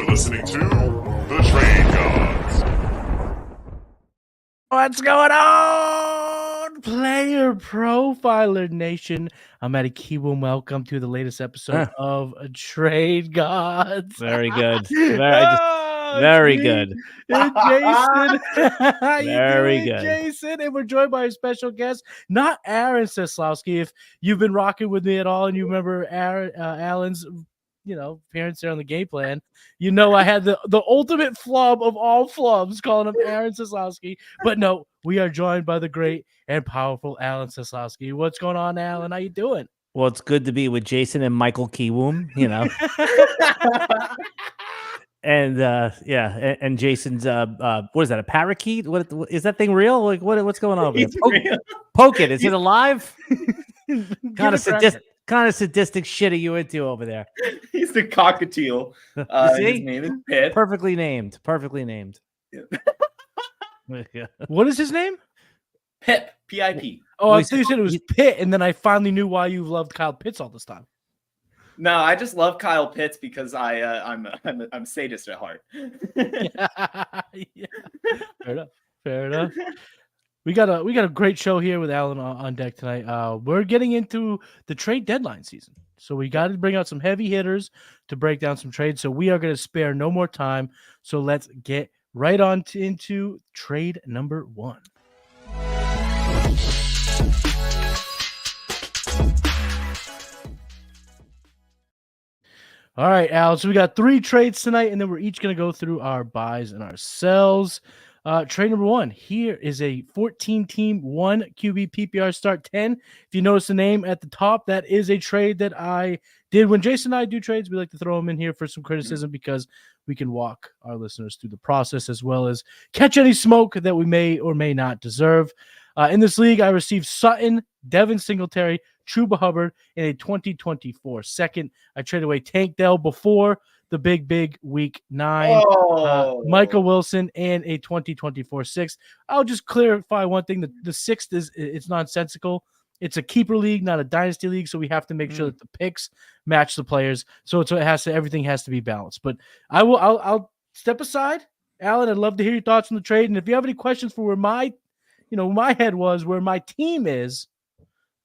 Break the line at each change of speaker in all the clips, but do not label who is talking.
Listening to The Trade Gods.
What's going on, Player Profiler Nation? I'm Matty Kiwoom. Welcome to the latest episode of Trade Gods.
Very good. Very good.
Jason.
Very good.
Jason. And we're joined by a special guest, not Aaron Seslowsky. If you've been rocking with me at all and you remember Alan's appearance there on the game plan, I had the ultimate flub of all flubs calling him Aaron Seslowsky. But no, we are joined by the great and powerful Alan Seslowsky. What's going on, Alan? How you doing?
Well, it's good to be with Jason and Michael Kiwoom, and and Jason's what is that, a parakeet? What is that thing real? Like what's going on over there? Poke it. Is it alive? Kind of sadistic shit are you into over there?
He's the cockatiel. His name is Pip.
Perfectly named.
Yeah.
What is his name?
Pip. P-I-P.
Oh, I thought you said it was Pitt, and then I finally knew why you loved Kyle Pitts all this time.
No, I just love Kyle Pitts because I'm sadist at heart.
Yeah. Fair enough. We got a great show here with Alan on deck tonight. We're getting into the trade deadline season, so we got to bring out some heavy hitters to break down some trades. So we are going to spare no more time. So let's get right on into trade number one. All right, Al. So we got 3 trades tonight, and then we're each going to go through our buys and our sells. Trade number one. Here is a 14-team, 1 QB PPR start 10. If you notice the name at the top, that is a trade that I did. When Jason and I do trades, we like to throw them in here for some criticism because we can walk our listeners through the process as well as catch any smoke that we may or may not deserve. In this league, I received Sutton, Devin Singletary, Chuba Hubbard, in a 2024 second. I traded away Tank Dell before the big week 9, Michael Wilson, and a 2024 sixth. I'll just clarify one thing. The sixth it's nonsensical. It's a keeper league, not a dynasty league. So we have to make sure that the picks match the players. So everything has to be balanced, but I'll step aside. Alan, I'd love to hear your thoughts on the trade. And if you have any questions for where my head was, where my team is,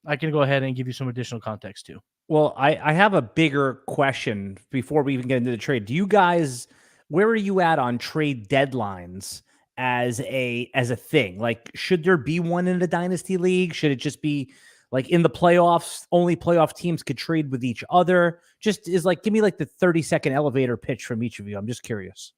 I can go ahead and give you some additional context too.
Well, I have a bigger question before we even get into the trade. Do you guys, where are you at on trade deadlines as a thing? Like, should there be one in the dynasty league? Should it just be like in the playoffs, only playoff teams could trade with each other? Just give me like the 30-second elevator pitch from each of you. I'm just curious.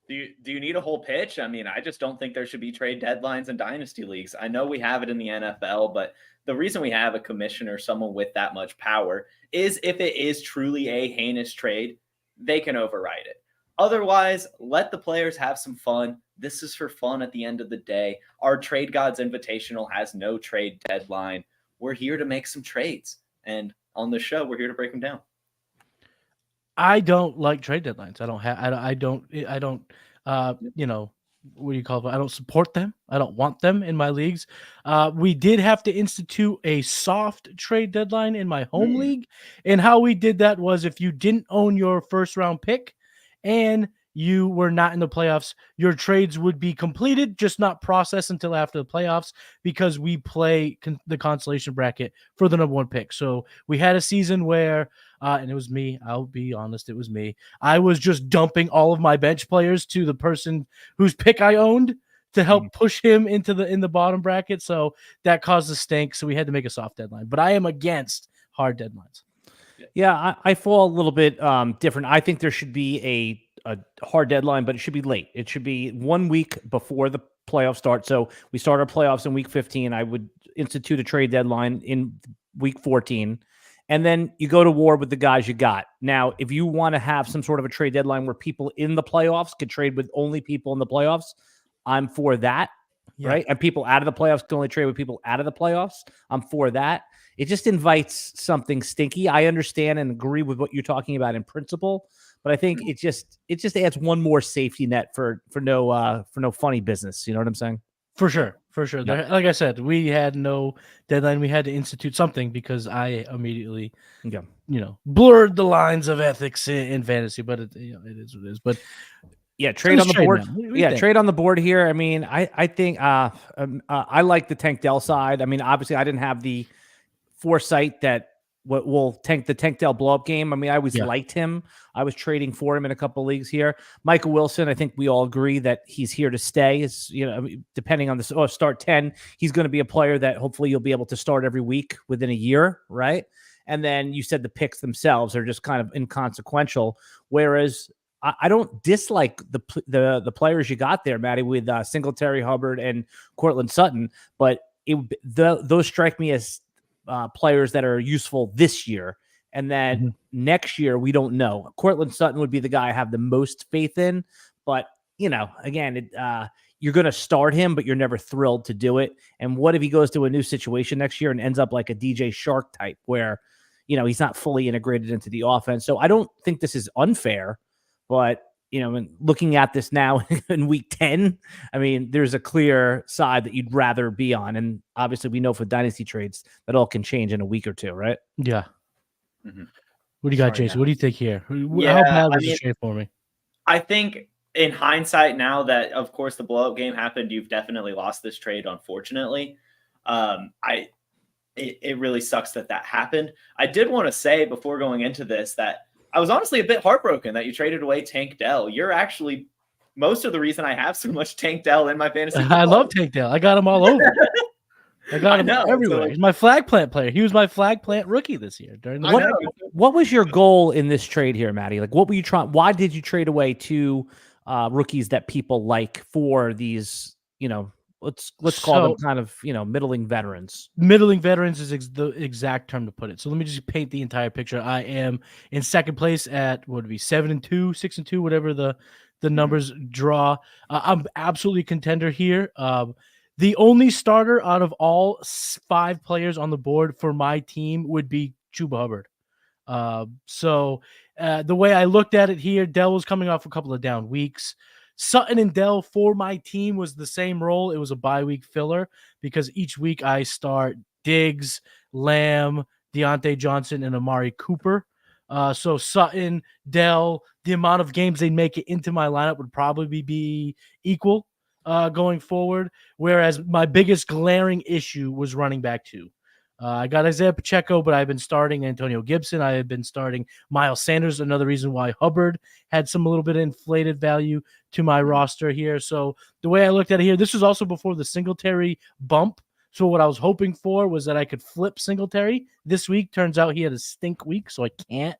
Do you need a whole pitch? I mean, I just don't think there should be trade deadlines in dynasty leagues. I know we have it in the NFL, but the reason we have a commissioner, someone with that much power, is if it is truly a heinous trade, they can override it. Otherwise, let the players have some fun. This is for fun at the end of the day. Our Trade Gods Invitational has no trade deadline. We're here to make some trades. And on the show, we're here to break them down.
I don't like trade deadlines. I don't support them. I don't want them in my leagues. We did have to institute a soft trade deadline in my home league. And how we did that was if you didn't own your first round pick and you were not in the playoffs, your trades would be completed, just not processed until after the playoffs, because we play the consolation bracket for the number 1 pick. So we had a season where, and it was me, I'll be honest, it was me. I was just dumping all of my bench players to the person whose pick I owned to help push him in the bottom bracket. So that caused a stink. So we had to make a soft deadline, but I am against hard deadlines.
Yeah, I fall a little bit different. I think there should be a hard deadline, but it should be late. It should be 1 week before the playoffs start. So we start our playoffs in week 15. I would institute a trade deadline in week 14. And then you go to war with the guys you got. Now, if you want to have some sort of a trade deadline where people in the playoffs could trade with only people in the playoffs, I'm for that. right? And people out of the playoffs can only trade with people out of the playoffs. I'm for that. It just invites something stinky. I understand and agree with what you're talking about in principle, but I think it just adds one more safety net for no funny business. You know what I'm saying?
For sure.
Yeah.
Like I said, we had no deadline. We had to institute something because I immediately, blurred the lines of ethics in fantasy. But it is what it is. But
yeah, trade on the board.
Yeah,
trade on the board here. I mean, I think I like the Tank Dell side. I mean, obviously, I didn't have the foresight that what will tank the Tank Dell blow up game. I mean, I always liked him. I was trading for him in a couple of leagues here. Michael Wilson, I think we all agree that he's here to stay. Is depending on the start 10, he's going to be a player that hopefully you'll be able to start every week within a year, right? And then you said the picks themselves are just kind of inconsequential. Whereas I don't dislike the players you got there, Matty, with Singletary, Hubbard, and Cortland Sutton, but those strike me as players that are useful this year. And then next year, we don't know. Cortland Sutton would be the guy I have the most faith in. But, again, you're going to start him, but you're never thrilled to do it. And what if he goes to a new situation next year and ends up like a DJ Shark type where, he's not fully integrated into the offense? So I don't think this is unfair. But, looking at this now in week 10, I mean, there's a clear side that you'd rather be on. And obviously we know for dynasty trades that all can change in a week or two, right?
Yeah.
Mm-hmm.
What do you got, Jason? What do you think here? How bad was this trade for me? I
think in hindsight now that, of course, the blow-up game happened, you've definitely lost this trade, unfortunately. It really sucks that happened. I did want to say before going into this that I was honestly a bit heartbroken that you traded away Tank Dell. You're actually most of the reason I have so much Tank Dell in my fantasy football.
I love Tank Dell. I got him all over. I got him everywhere. He's my flag plant player. He was my flag plant rookie this year.
What was your goal in this trade here, Matty? Like, what were you trying? Why did you trade away two rookies that people like for these, let's call them kind of, middling veterans.
Middling veterans is the exact term to put it. So let me just paint the entire picture. I am in second place at what would be 7-2, 6-2, whatever the numbers draw. I'm absolutely contender here. The only starter out of all 5 players on the board for my team would be Chuba Hubbard. So the way I looked at it here, Dell was coming off a couple of down weeks. Sutton and Dell for my team was the same role. It was a bye-week filler because each week I start Diggs, Lamb, Deontay Johnson, and Amari Cooper. So Sutton, Dell, the amount of games they make it into my lineup would probably be equal going forward, whereas my biggest glaring issue was running back 2. I got Isaiah Pacheco, but I've been starting Antonio Gibson. I have been starting Miles Sanders, another reason why Hubbard had a little bit of inflated value to my roster here. So the way I looked at it here, this was also before the Singletary bump. So what I was hoping for was that I could flip Singletary this week. Turns out he had a stink week, so I can't.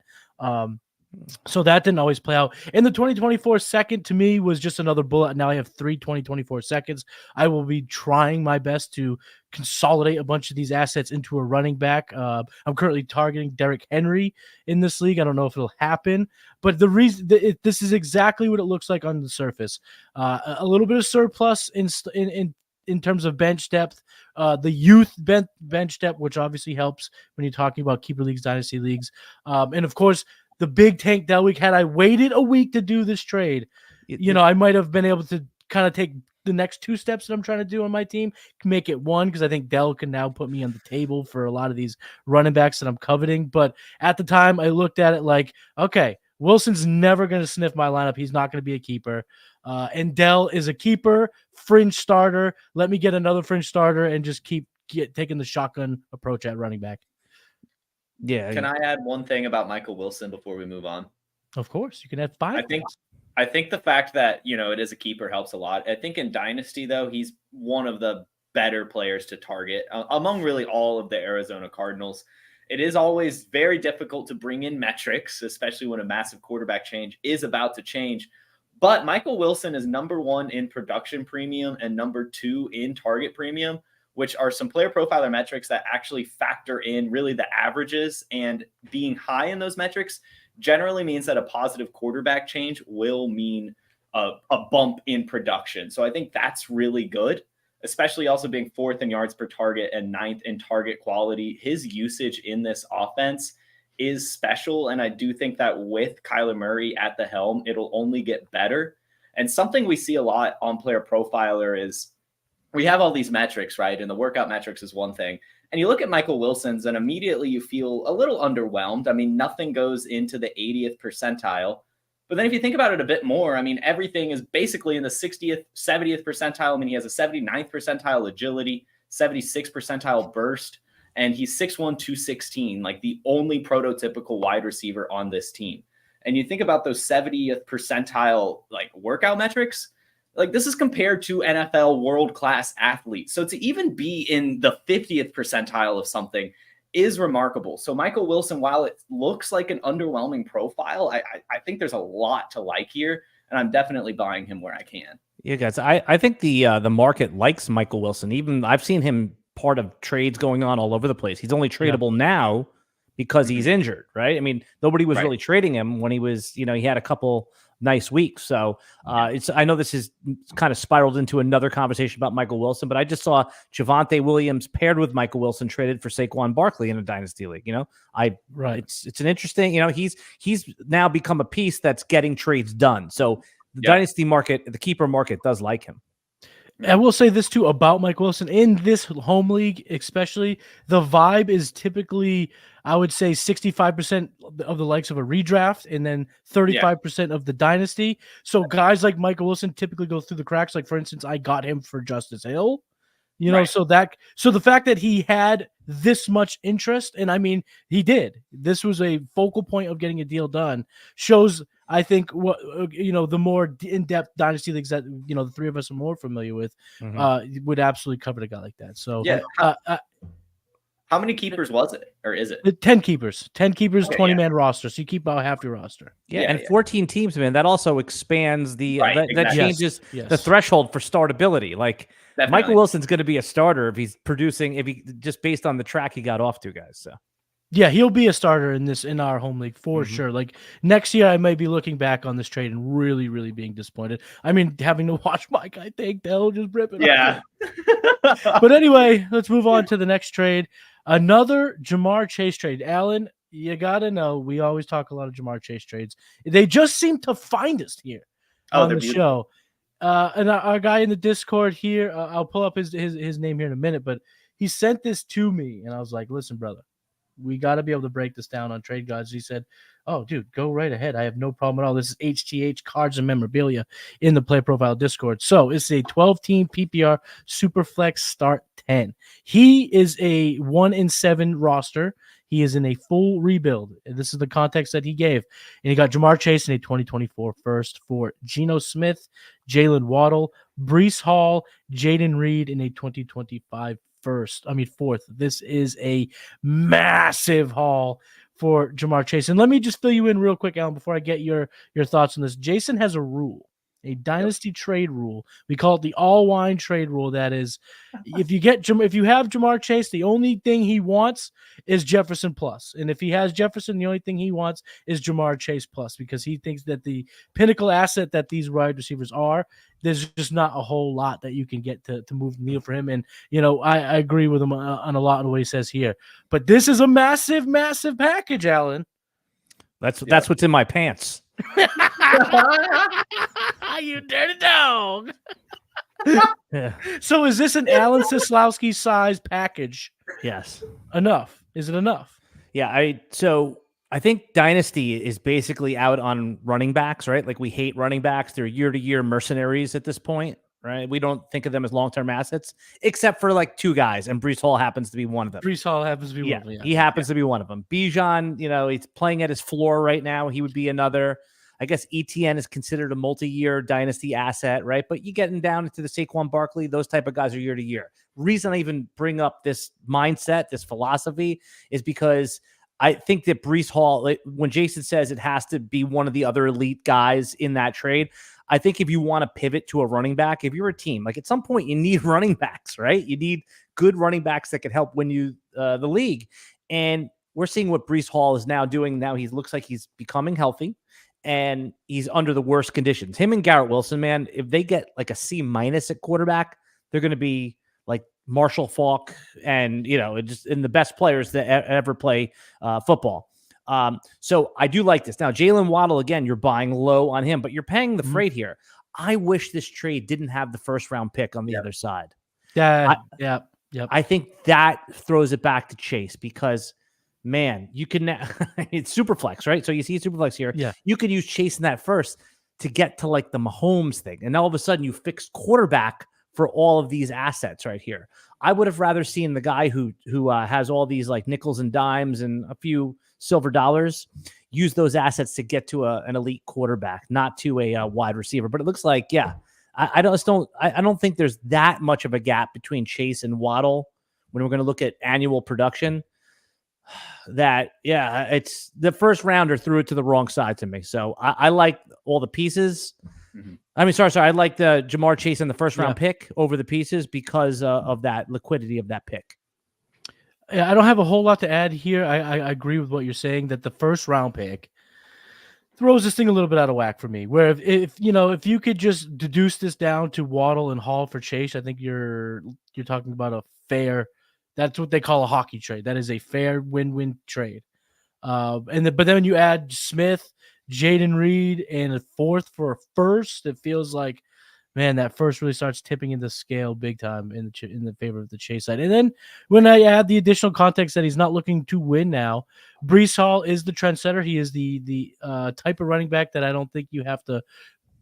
So that didn't always play out. And the 2024 second to me was just another bullet. Now I have 3 2024 seconds. I will be trying my best to consolidate a bunch of these assets into a running back. I'm currently targeting Derrick Henry in this league. I don't know if it'll happen, but the reason this is exactly what it looks like on the surface. A little bit of surplus in terms of bench depth, the youth bench depth, which obviously helps when you're talking about keeper leagues, dynasty leagues, and of course the big Tank Dell week. Had I waited a week to do this trade, I might have been able to kind of take the next 2 steps that I'm trying to do on my team, make it 1, because I think Dell can now put me on the table for a lot of these running backs that I'm coveting. But at the time, I looked at it like, okay, Wilson's never going to sniff my lineup. He's not going to be a keeper. And Dell is a keeper, fringe starter. Let me get another fringe starter and just keep taking the shotgun approach at running back.
Yeah.
Can I add one thing about Michael Wilson before we move on?
Of course. You can add 5.
I think the fact that, it is a keeper helps a lot. I think in Dynasty, though, he's one of the better players to target among really all of the Arizona Cardinals. It is always very difficult to bring in metrics, especially when a massive quarterback change is about to change. But Michael Wilson is number 1 in production premium and number 2 in target premium, which are some player profiler metrics that actually factor in really the averages, and being high in those metrics generally means that a positive quarterback change will mean a bump in production. So I think that's really good, especially also being 4th in yards per target and 9th in target quality. His usage in this offense is special. And I do think that with Kyler Murray at the helm, it'll only get better. And something we see a lot on Player Profiler is we have all these metrics, right? And the workout metrics is one thing. And you look at Michael Wilson's and immediately you feel a little underwhelmed. I mean, nothing goes into the 80th percentile. But then if you think about it a bit more, I mean, everything is basically in the 60th, 70th percentile. I mean, he has a 79th percentile agility, 76th percentile burst, and he's 6'1", 216, like the only prototypical wide receiver on this team. And you think about those 70th percentile like workout metrics, like this is compared to NFL world-class athletes. So to even be in the 50th percentile of something is remarkable. So Michael Wilson, while it looks like an underwhelming profile, I think there's a lot to like here, and I'm definitely buying him where I can.
Yeah, guys, I think the market likes Michael Wilson. Even I've seen him part of trades going on all over the place. He's only tradable now because he's injured, right? I mean, nobody was really trading him when he was, he had a couple nice weeks. So I know this is kind of spiraled into another conversation about Michael Wilson, but I just saw Javonte Williams paired with Michael Wilson traded for Saquon Barkley in a dynasty league. It's an interesting, he's now become a piece that's getting trades done. So the dynasty market, the keeper market does like him.
I will say this too about Mike Wilson in this home league, especially the vibe is typically, I would say 65% of the likes of a redraft and then 35% of the dynasty. So guys like Michael Wilson typically go through the cracks. Like for instance, I got him for Justice Hill, so the fact that he had this much interest, and I mean, he did, this was a focal point of getting a deal done, shows, I think, what the more in-depth dynasty leagues that the three of us are more familiar with would absolutely cover a guy like that. So
how many keepers was it, or is it
10 keepers? 20-man roster, so you keep about half your roster.
And 14 teams, man. That also expands the that changes the threshold for startability. Like Michael Wilson's going to be a starter if he's producing, if he just based on the track he got off to, guys. So.
Yeah, he'll be a starter in our home league for sure. Like next year, I may be looking back on this trade and really, really being disappointed. I mean, having to watch my guy take Dell just rip it up. But anyway, let's move on to the next trade. Another Jamar Chase trade. Alan, you got to know, we always talk a lot of Jamar Chase trades. They just seem to find us here on the show. And our guy in the Discord here, I'll pull up his name here in a minute, but he sent this to me, and I was like, listen, brother, we got to be able to break this down on Trade Gods. He said, oh, dude, go right ahead. I have no problem at all. This is HTH Cards and Memorabilia in the Player Profile Discord. So it's a 12-team PPR Superflex Start 10. He is a 1-7 roster. He is in a full rebuild. This is the context that he gave. And he got Jamar Chase in a 2024 first for Geno Smith, Jalen Waddle, Breece Hall, Jaden Reed in a 2025 fourth. This is a massive haul for Jamar Chase. And let me just fill you in real quick, Alan, before I get your thoughts on this. Jason has a rule, a dynasty trade rule. We call it the Allwine trade rule. That is, if you have Jamar Chase, the only thing he wants is Jefferson plus. And if he has Jefferson, the only thing he wants is Jamar Chase plus, because he thinks that the pinnacle asset that these wide receivers are, there's just not a whole lot that you can get to move the needle for him. And, I agree with him on a lot of what he says here. But this is a massive, massive package, Alan.
That's what's in my pants.
You dirty dog. So is this an Alan Seslowsky size package?
Yes.
Enough. Is it enough?
Yeah. I think Dynasty is basically out on running backs, right? Like we hate running backs. They're year-to-year mercenaries at this point, right? We don't think of them as long-term assets, except for like two guys, and Breece Hall happens to be one of them.
Breece Hall happens to be one of them. Yeah.
He happens to be one of them. Bijan, he's playing at his floor right now. He would be another. I guess ETN is considered a multi-year Dynasty asset, right? But you getting down into the Saquon Barkley, those type of guys are year-to-year. Reason I even bring up this mindset, this philosophy, is because I think that Breece Hall, when Jason says it has to be one of the other elite guys in that trade, I think if you want to pivot to a running back, if you're a team, like at some point you need running backs, right? You need good running backs that can help win you the league. And we're seeing what Breece Hall is now doing. Now he looks like he's becoming healthy and he's under the worst conditions. Him and Garrett Wilson, man, if they get like a C- at quarterback, they're going to be like Marshall Faulk and, just in the best players that ever play football. So I do like this. Now, Jalen Waddle, again, you're buying low on him, but you're paying the freight here. I wish this trade didn't have the first round pick on the other side.
Yeah.
I think that throws it back to Chase because, man, you can it's super flex, right? So you see super flex here.
Yeah.
You could use Chase in that first to get to like the Mahomes thing. And all of a sudden you fixed quarterback for all of these assets right here. I would have rather seen the guy who has all these like nickels and dimes and a few silver dollars use those assets to get to an elite quarterback, not to a wide receiver. But it looks like, I don't think there's that much of a gap between Chase and Waddle when we're going to look at annual production. It's the first rounder threw it to the wrong side to me. So I like all the pieces. Mm-hmm. I mean, sorry. I like the Jamar Chase in the first round pick over the pieces because of that liquidity of that pick.
Yeah, I don't have a whole lot to add here. I agree with what you're saying that the first round pick throws this thing a little bit out of whack for me. Where if you could just deduce this down to Waddle and Hall for Chase, I think you're talking about a fair. That's what they call a hockey trade. That is a fair win-win trade. But then when you add Smith, Jaden Reed, and a fourth for a first, it feels like, man, that first really starts tipping in the scale big time in the favor of the Chase side. And then when I add the additional context that he's not looking to win now, Breece Hall is the trendsetter. He is the type of running back that I don't think you have to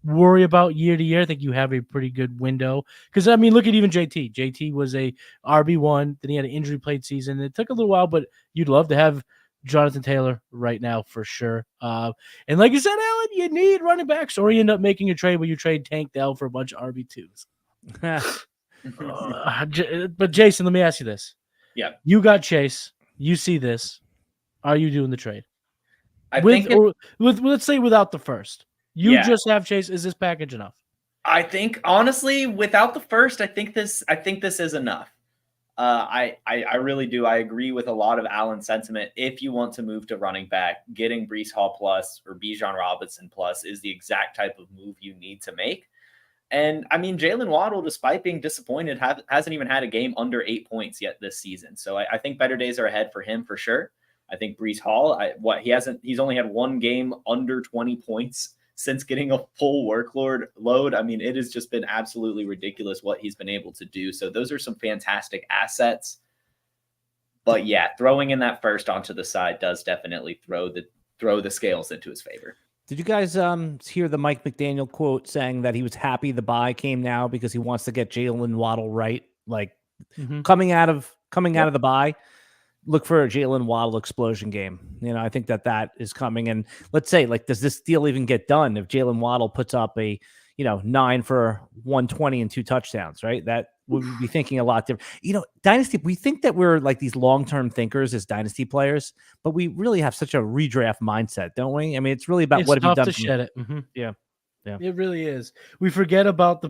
worry about year to year. I think you have a pretty good window because look at even JT. JT was a RB1, then he had an injury played season. It took a little while, but you'd love to have Jonathan Taylor right now for sure. And like you said, Alan, you need running backs, or you end up making a trade where you trade Tank Dell for a bunch of RB2s. But Jason, let me ask you this: you got Chase, you see this, are you doing the trade? Let's say without the first. You just have Chase. Is this package enough?
I think honestly, without the first, I think this is enough. I really do. I agree with a lot of Alan's sentiment. If you want to move to running back, getting Breece Hall plus or Bijan Robinson plus is the exact type of move you need to make. And Jalen Waddle, despite being disappointed, hasn't even had a game under 8 points yet this season. So I think better days are ahead for him for sure. I think Breece Hall, he's only had one game under 20 points since getting a full workload. It has just been absolutely ridiculous what he's been able to do. So those are some fantastic assets. But throwing in that first onto the side does definitely throw the scales into his favor.
Did you guys hear the Mike McDaniel quote saying that he was happy the bye came now because he wants to get Jalen Waddle right? Like coming out of the bye, look for a Jalen Waddle explosion game. I think that is coming. And let's say, does this deal even get done if Jalen Waddle puts up a, 9 for 120 and 2 touchdowns, right? That would be thinking a lot different. Dynasty, we think that we're like these long-term thinkers as Dynasty players, but we really have such a redraft mindset, don't we? It's really about what have you done.
To shed it. Mm-hmm.
Yeah.
It really is. We forget about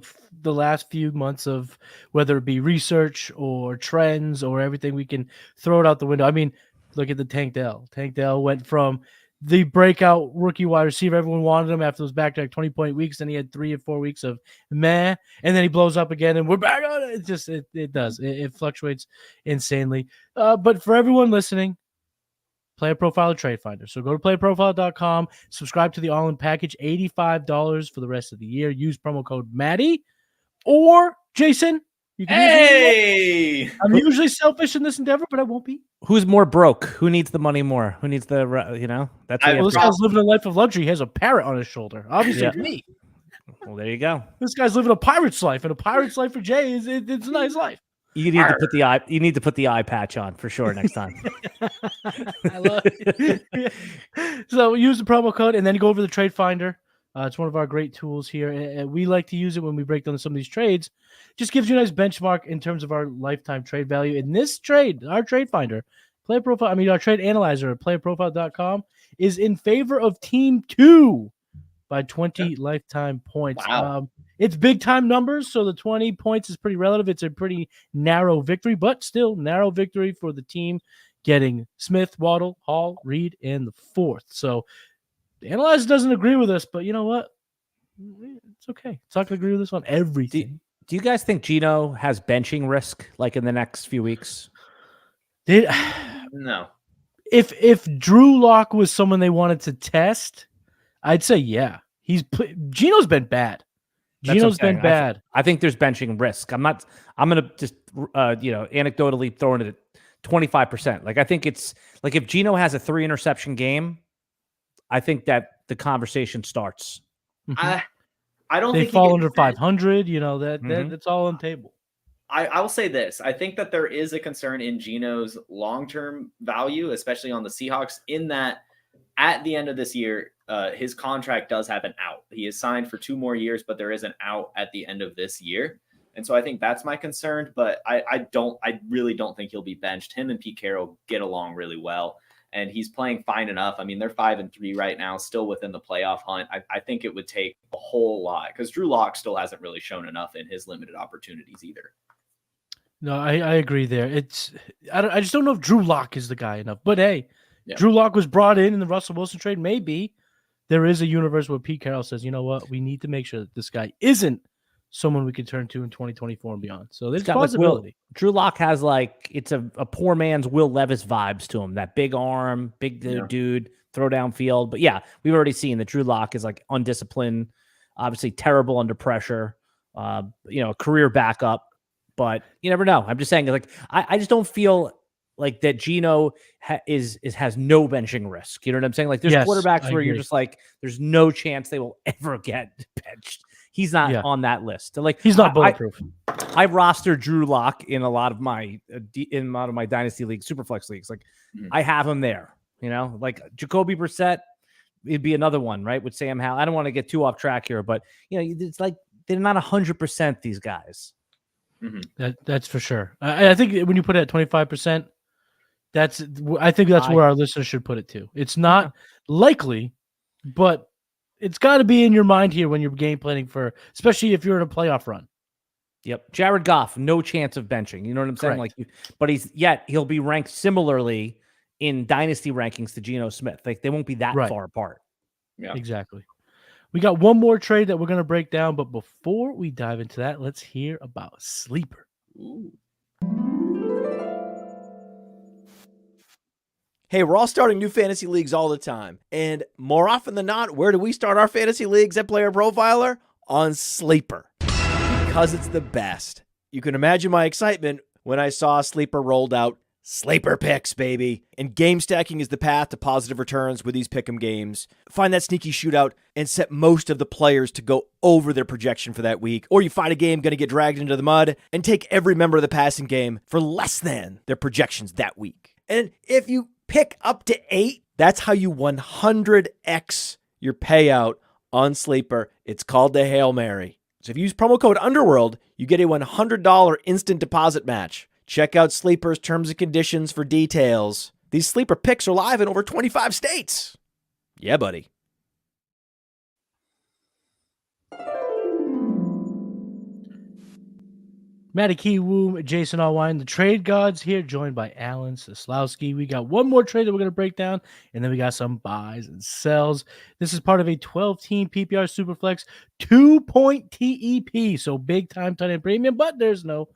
the last few months of whether it be research or trends or everything. We can throw it out the window. Look at the Tank Dell. Tank Dell went from the breakout rookie wide receiver. Everyone wanted him after those back-to-back 20-point weeks. Then he had 3 or 4 weeks of meh, and then he blows up again, and we're back on it. It does. It fluctuates insanely. But for everyone listening, PlayerProfiler Trade Finder. So go to PlayerProfiler.com, subscribe to the all-in package, $85 for the rest of the year. Use promo code Matty or Jason. You can I'm usually selfish in this endeavor, but I won't be.
Who's more broke? Who needs the money more? Who needs the, That's
this guy's living a life of luxury. He has a parrot on his shoulder. Obviously, it's me.
Well, there you go.
This guy's living a pirate's life, and a pirate's life for Jay it's a nice life.
You need to put the eye patch on for sure next time.
I love it. So use the promo code and then go over the Trade Finder. It's one of our great tools here, and we like to use it when we break down some of these trades. Just gives you a nice benchmark in terms of our lifetime trade value. In this trade, our Trade Finder, our trade analyzer at playerprofile.com is in favor of Team 2 by 20 lifetime points.
Wow.
It's big time numbers, so the 20 points is pretty relative. It's a pretty narrow victory, but still narrow victory for the team getting Smith, Waddle, Hall, Reed, and the fourth. So the analyzer doesn't agree with us, but you know what? It's okay. It's not going to agree with us on everything.
Do you guys think Geno has benching risk like in the next few weeks?
No.
If Drew Lock was someone they wanted to test, I'd say yeah. Geno's been bad. Geno's been bad.
I think there's benching risk. I'm going to just, anecdotally throw it at 25%. Like, I think it's like if Geno has a 3 interception game, I think that the conversation starts.
I don't
they
think
fall under 500. That's all on the table.
I will say this. I think that there is a concern in Geno's long-term value, especially on the Seahawks, in that at the end of this year, his contract does have an out. He is signed for 2 more years, but there is an out at the end of this year. And so I think that's my concern, but I really don't think he'll be benched. Him and Pete Carroll get along really well, and he's playing fine enough. I mean, they're 5-3 right now, still within the playoff hunt. I think it would take a whole lot because Drew Lock still hasn't really shown enough in his limited opportunities either.
No, I agree there. I just don't know if Drew Lock is the guy enough. But hey, Drew Lock was brought in the Russell Wilson trade. Maybe there is a universe where Pete Carroll says, you know what, we need to make sure that this guy isn't someone we can turn to in 2024 and beyond. So there's possibility.
Drew Lock has it's a poor man's Will Levis vibes to him. That big arm, big dude, throw down field. But yeah, we've already seen that Drew Lock is like undisciplined, obviously terrible under pressure, career backup. But you never know. I'm just saying, like, I just don't feel like that Geno has no benching risk. You know what I'm saying? Like, there's quarterbacks where you're just like, there's no chance they will ever get benched. He's not on that list. Like,
he's not bulletproof.
I rostered Drew Lock in a lot of my dynasty leagues, superflex leagues. Like, I have him there. Like Jacoby Brissett, it'd be another one, right? With Sam Howell. I don't want to get too off track here, but it's like they're not 100% these guys.
Mm-hmm. That's for sure. I think when you put it at 25%, I think that's where our listeners should put it too. It's not likely, but it's got to be in your mind here when you're game planning for, especially if you're in a playoff run.
Yep. Jared Goff, no chance of benching. You know what I'm saying?
Correct.
But he'll be ranked similarly in dynasty rankings to Geno Smith. Like, they won't be that far apart.
Yeah, exactly. We got one more trade that we're going to break down, but before we dive into that, let's hear about Sleeper.
Ooh.
Hey, we're all starting new fantasy leagues all the time. And more often than not, where do we start our fantasy leagues at Player Profiler? On Sleeper. Because it's the best. You can imagine my excitement when I saw Sleeper rolled out. Sleeper picks, baby. And game stacking is the path to positive returns with these pick'em games. Find that sneaky shootout and set most of the players to go over their projection for that week. Or you find a game going to get dragged into the mud and take every member of the passing game for less than their projections that week. And if you pick up to 8, that's how you 100x your payout on Sleeper. It's called the Hail Mary. So if you use promo code Underworld, you get a $100 instant deposit match. Check out Sleeper's terms and conditions for details. These Sleeper picks are live in over 25 states. Yeah, buddy.
Matty, Kiwoom, Jason Allwine, the trade gods here, joined by Alan Seslowsky. We got one more trade that we're going to break down, and then we got some buys and sells. This is part of a 12-team PPR Superflex 2-point TEP, so big-time tight end premium, but there's no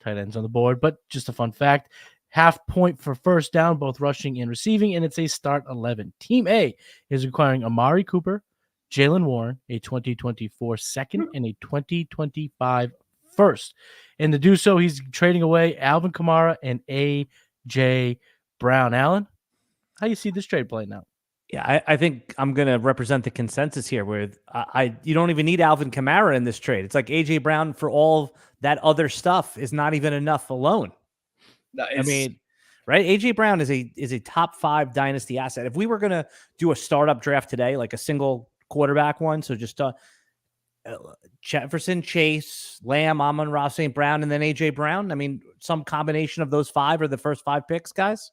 tight ends on the board. But just a fun fact, half point for first down, both rushing and receiving, and it's a start 11. Team A is requiring Amari Cooper, Jalen Warren, a 2024 second, and a 2025 first. And to do so, he's trading away Alvin Kamara and A.J. Brown. Alan, how do you see this trade playing out?
Yeah, I think I'm going to represent the consensus here where you don't even need Alvin Kamara in this trade. It's like A.J. Brown for all that other stuff is not even enough alone. I mean, right? A.J. Brown is a top 5 dynasty asset. If we were going to do a startup draft today, like a single quarterback one, so just Jefferson, Chase, Lamb, Amon-Ra St. Brown, and then A.J. Brown. I mean, some combination of those 5 are the first 5 picks, guys.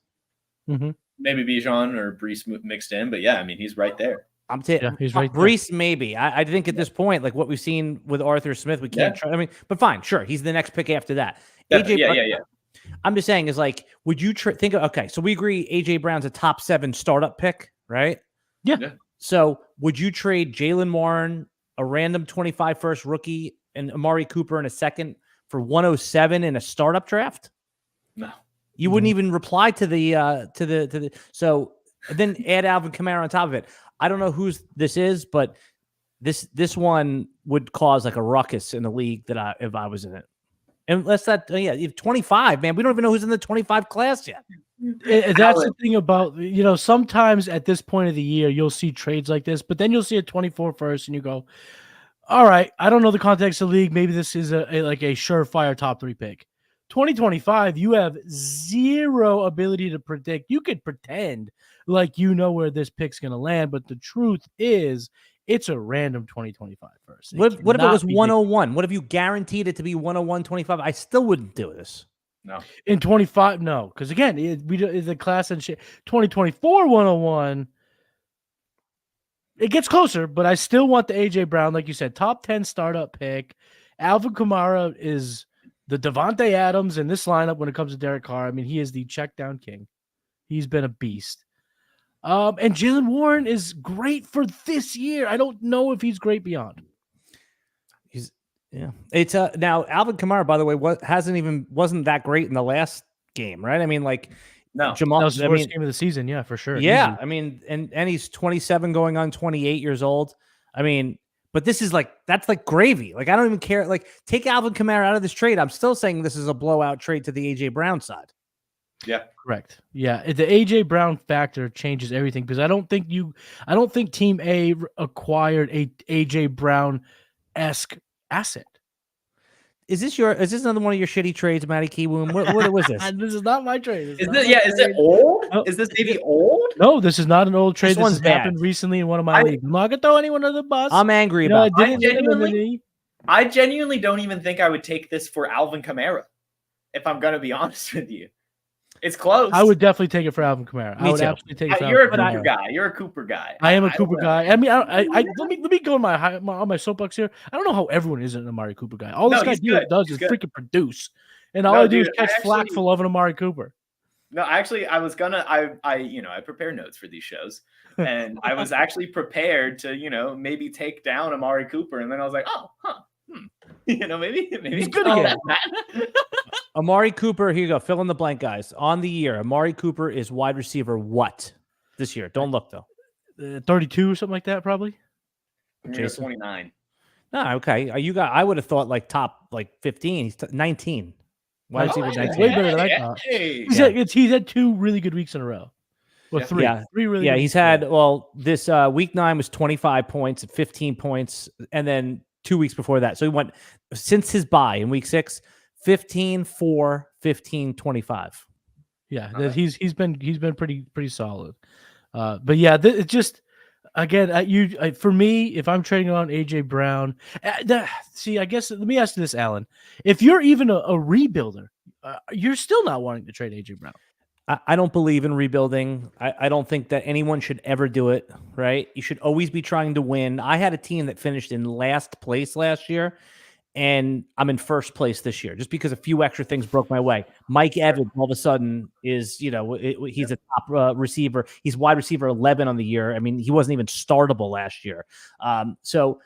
Mm-hmm.
Maybe Bijan or Brees mixed in, but yeah, I mean, he's right there.
He's right there.
Brees, maybe. I think at this point, like what we've seen with Arthur Smith, we can't try. I mean, but fine, sure. He's the next pick after that.
Yeah.
I'm just saying is like, would you think of, okay, so we agree A.J. Brown's a top 7 startup pick, right?
Yeah.
So would you trade Jalen Warren, a random 25 first rookie, and Amari Cooper in a second for 107 in a startup draft?
No.
You wouldn't even reply to the so then add Alvin Kamara on top of it. I don't know whose this is, but this one would cause like a ruckus in the league if I was in it. Unless that, 25, man. We don't even know who's in the 25 class yet.
That's the thing about, sometimes at this point of the year, you'll see trades like this, but then you'll see a 24 first and you go, all right, I don't know the context of the league. Maybe this is a surefire top 3 pick. 2025, you have zero ability to predict. You could pretend like you know where this pick's going to land, but the truth is it's a random 2025 first.
What if it was 101? What if you guaranteed it to be 101, 25? I still wouldn't do this.
No.
In 25, no. Because again, the class and shit. 2024 101, it gets closer, but I still want the AJ Brown, like you said, top 10 startup pick. Alvin Kamara is the Devontae Adams in this lineup when it comes to Derek Carr. I mean, he is the check down king. He's been a beast. And Jalen Warren is great for this year. I don't know if he's great beyond.
It's now Alvin Kamara, by the way, wasn't that great in the last game, right? I mean, like
no,
Jamal, that was the worst game of the season, yeah, for sure.
Yeah,
easy.
I mean, and he's 27 going on 28 years old. I mean, but this is that's like gravy. Like I don't even care. Like take Alvin Kamara out of this trade. I'm still saying this is a blowout trade to the AJ Brown side.
Yeah,
correct. Yeah, the AJ Brown factor changes everything because I don't think Team A acquired a AJ Brown-esque asset.
Is this another one of your shitty trades, Matty Kiwoom? What was this?
This is not my trade.
Is it old? Oh, is this maybe old?
No, this is not an old trade.
This one's bad.
Happened recently in one of my leagues. I'm not gonna throw anyone under the bus.
I'm angry about
it.
I genuinely don't even think I would take this for Alvin Kamara, if I'm gonna be honest with you. It's close.
I would definitely take it for Alvin Kamara. I would absolutely take it for
You're a Cooper guy. You're a Cooper guy.
I am a Cooper guy. I mean, let me go on my soapbox here. I don't know how everyone isn't an Amari Cooper guy. All this guy does is freaking produce, and all I do is catch flack for loving Amari Cooper.
No, actually, I was gonna. I prepare notes for these shows, and I was actually prepared to maybe take down Amari Cooper, and then I was like, maybe
he's good again.
Amari Cooper, here you go. Fill in the blank, guys. On the year, Amari Cooper is wide receiver what this year? Don't look, though.
32 or something like that, probably.
Jason? 29.
No, okay. I would have thought like top 15. He's 19. Wide receiver 19.
Way better than I thought. He's had 2 really good weeks in a row. Well, 3.
Yeah.
3 really
good
weeks.
He's had, this week 9 was 25 points, 15 points, and then 2 weeks before that. So he went, since his bye in week 6, 15, 4, 15, 25.
Yeah, he's been pretty solid. But yeah, it just again, for me, if I'm trading on AJ Brown, I guess let me ask you this, Alan: if you're even a rebuilder, you're still not wanting to trade AJ Brown.
I don't believe in rebuilding. I don't think that anyone should ever do it. Right? You should always be trying to win. I had a team that finished in last place last year. And I'm in first place this year just because a few extra things broke my way. Mike Evans all of a sudden is, he's a top receiver. He's wide receiver 11 on the year. I mean, he wasn't even startable last year. So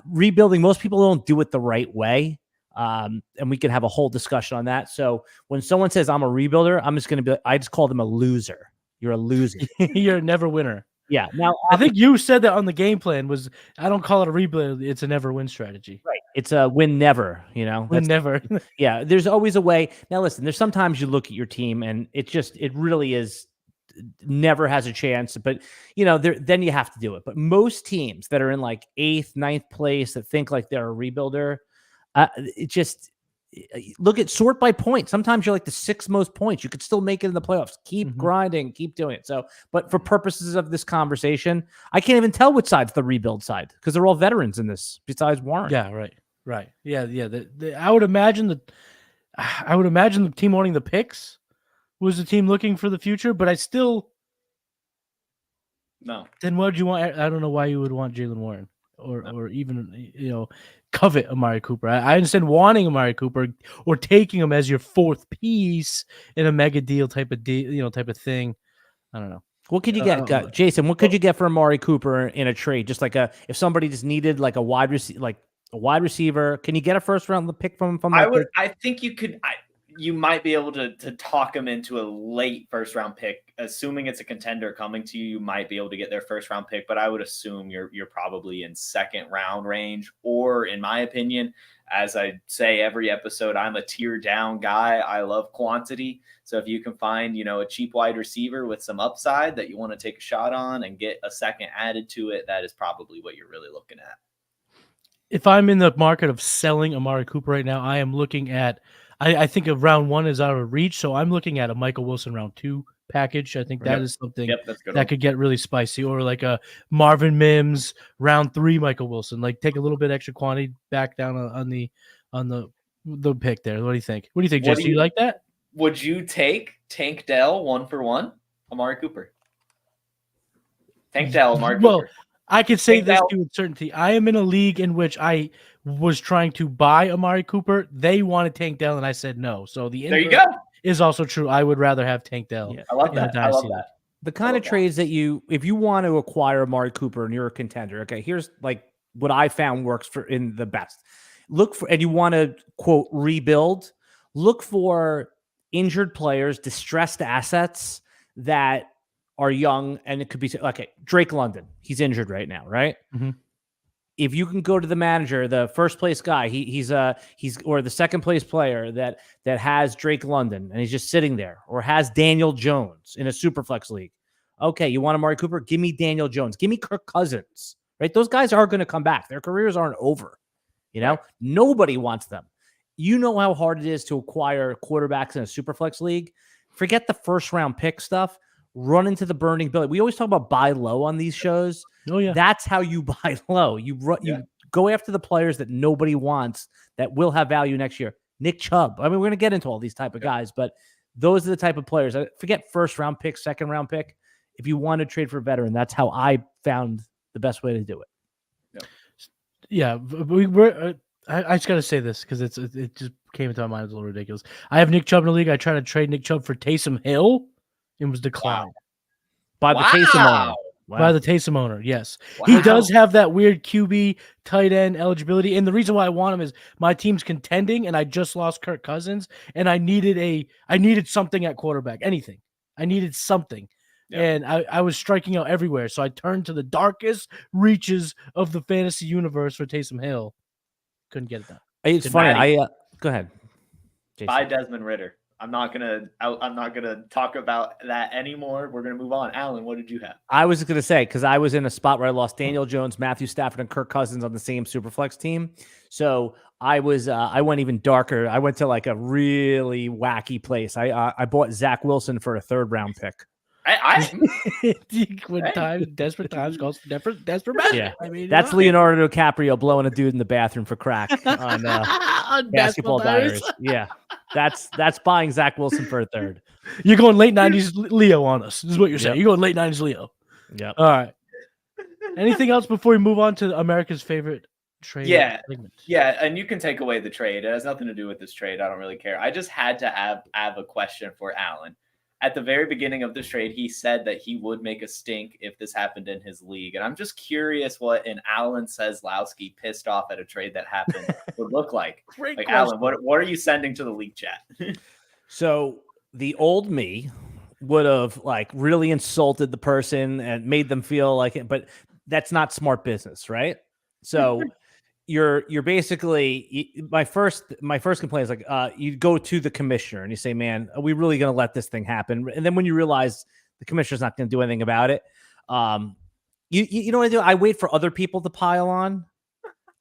rebuilding, most people don't do it the right way. And we can have a whole discussion on that. So when someone says I'm a rebuilder, I'm just going to I just call them a loser. You're a loser.
You're a never winner.
Yeah. Now
I think you said that on the game plan was I don't call it a rebuild. It's a never win strategy.
Right. It's a win never, Win
never.
Yeah. There's always a way. Now listen, there's sometimes you look at your team and it really is never has a chance, but then you have to do it. But most teams that are in like 8th, 9th place that think like they're a rebuilder, it just look at sort by point. Sometimes you're like the 6th most points. You could still make it in the playoffs. Keep grinding, keep doing it. So, but for purposes of this conversation, I can't even tell which side's the rebuild side because they're all veterans in this besides Warren.
Yeah, right. Yeah. I would imagine the team owning the picks was the team looking for the future, but I still
no.
Then what would you want? I don't know why you would want Jalen Warren or even covet Amari Cooper. I understand wanting Amari Cooper or taking him as your 4th piece in a mega deal type of thing. I don't know.
What could you get, Jason? What could you get for Amari Cooper in a trade? Just like if somebody just needed like a wide receiver, like a wide receiver. Can you get a first round pick from
I think you could. You might be able to talk them into a late first round pick, assuming it's a contender coming to you. You might be able to get their first round pick, but I would assume you're probably in second round range, or in my opinion, as I say every episode, I'm a tier down guy. I love quantity. So if you can find, a cheap wide receiver with some upside that you want to take a shot on and get a second added to it, that is probably what you're really looking at.
If I'm in the market of selling Amari Cooper right now, I am looking at, I think of round 1 is out of reach. So I'm looking at a Michael Wilson round 2 package. I think that is something that could get really spicy, or like a Marvin Mims round 3 Michael Wilson. Like take a little bit extra quantity back down on the pick there. What do you think? What do you think, Jesse? Do you like that?
Would you take Tank Dell 1-for-1 Amari Cooper? Tank Dell, Amari Cooper. Well,
I could say this with certainty. I am in a league in which I was trying to buy Amari Cooper. They wanted Tank Dell, and I said no. So there you go. Is also true. I would rather have Tank Dell.
Yeah, I love that.
The kind of trades that if you want to acquire Amari Cooper and you're a contender, okay, here's like what I found works in the best. Look for, and you want to quote rebuild, look for injured players, distressed assets that are young, and it could be Drake London. He's injured right now, right?
Mm-hmm.
If you can go to the manager, the first place guy, he's or the second place player that has Drake London and he's just sitting there, or has Daniel Jones in a Superflex league. Okay, you want Amari Cooper? Give me Daniel Jones. Give me Kirk Cousins. Right? Those guys are going to come back. Their careers aren't over. Nobody wants them. You know how hard it is to acquire quarterbacks in a Superflex league. Forget the first round pick stuff. Run into the burning building. We always talk about buy low on these shows.
Oh yeah,
that's how you buy low. You go after the players that nobody wants that will have value next year. Nick Chubb. I mean, we're going to get into all these type of guys, but those are the type of players. Forget first round pick, second round pick. If you want to trade for a veteran, that's how I found the best way to do it.
Yeah, we're. I just got to say this because it just came into my mind. It's a little ridiculous. I have Nick Chubb in the league. I tried to trade Nick Chubb for Taysom Hill. It was declined
by the Taysom owner.
Wow. By the Taysom owner, yes. Wow. He does have that weird QB tight end eligibility. And the reason why I want him is my team's contending, and I just lost Kirk Cousins, and I needed something at quarterback, anything. I needed something. Yeah. And I was striking out everywhere. So I turned to the darkest reaches of the fantasy universe for Taysom Hill. Couldn't get it done.
It's funny. Go ahead.
Jason. Buy Desmond Ridder. I'm not gonna talk about that anymore. We're gonna move on. Alan, what did you have?
I was gonna say, because I was in a spot where I lost Daniel Jones, Matthew Stafford, and Kirk Cousins on the same Superflex team. So I went even darker. I went to like a really wacky place. I bought Zach Wilson for a 3rd round pick.
Desperate times calls for desperate measures.
Yeah, I mean, that's Leonardo DiCaprio blowing a dude in the bathroom for crack on Basketball Diaries. Yeah, that's buying Zach Wilson for a 3rd.
You're going late 90s Leo on us. This is what you're saying. You're going late 90s Leo.
Yeah.
All right. Anything else before we move on to America's favorite trade?
Segment? Yeah, and you can take away the trade. It has nothing to do with this trade. I don't really care. I just had to have a question for Alan. At the very beginning of this trade, he said that he would make a stink if this happened in his league. And I'm just curious what an Alan Seslowsky pissed off at a trade that happened would look like.
Great
like,
question.
Alan, what are you sending to the league chat?
So the old me would have really insulted the person and made them feel like it, but that's not smart business, right? So you're basically my first complaint is you go to the commissioner and you say, man, are we really going to let this thing happen? And then when you realize the commissioner's not going to do anything about it, you know what I do? I wait for other people to pile on,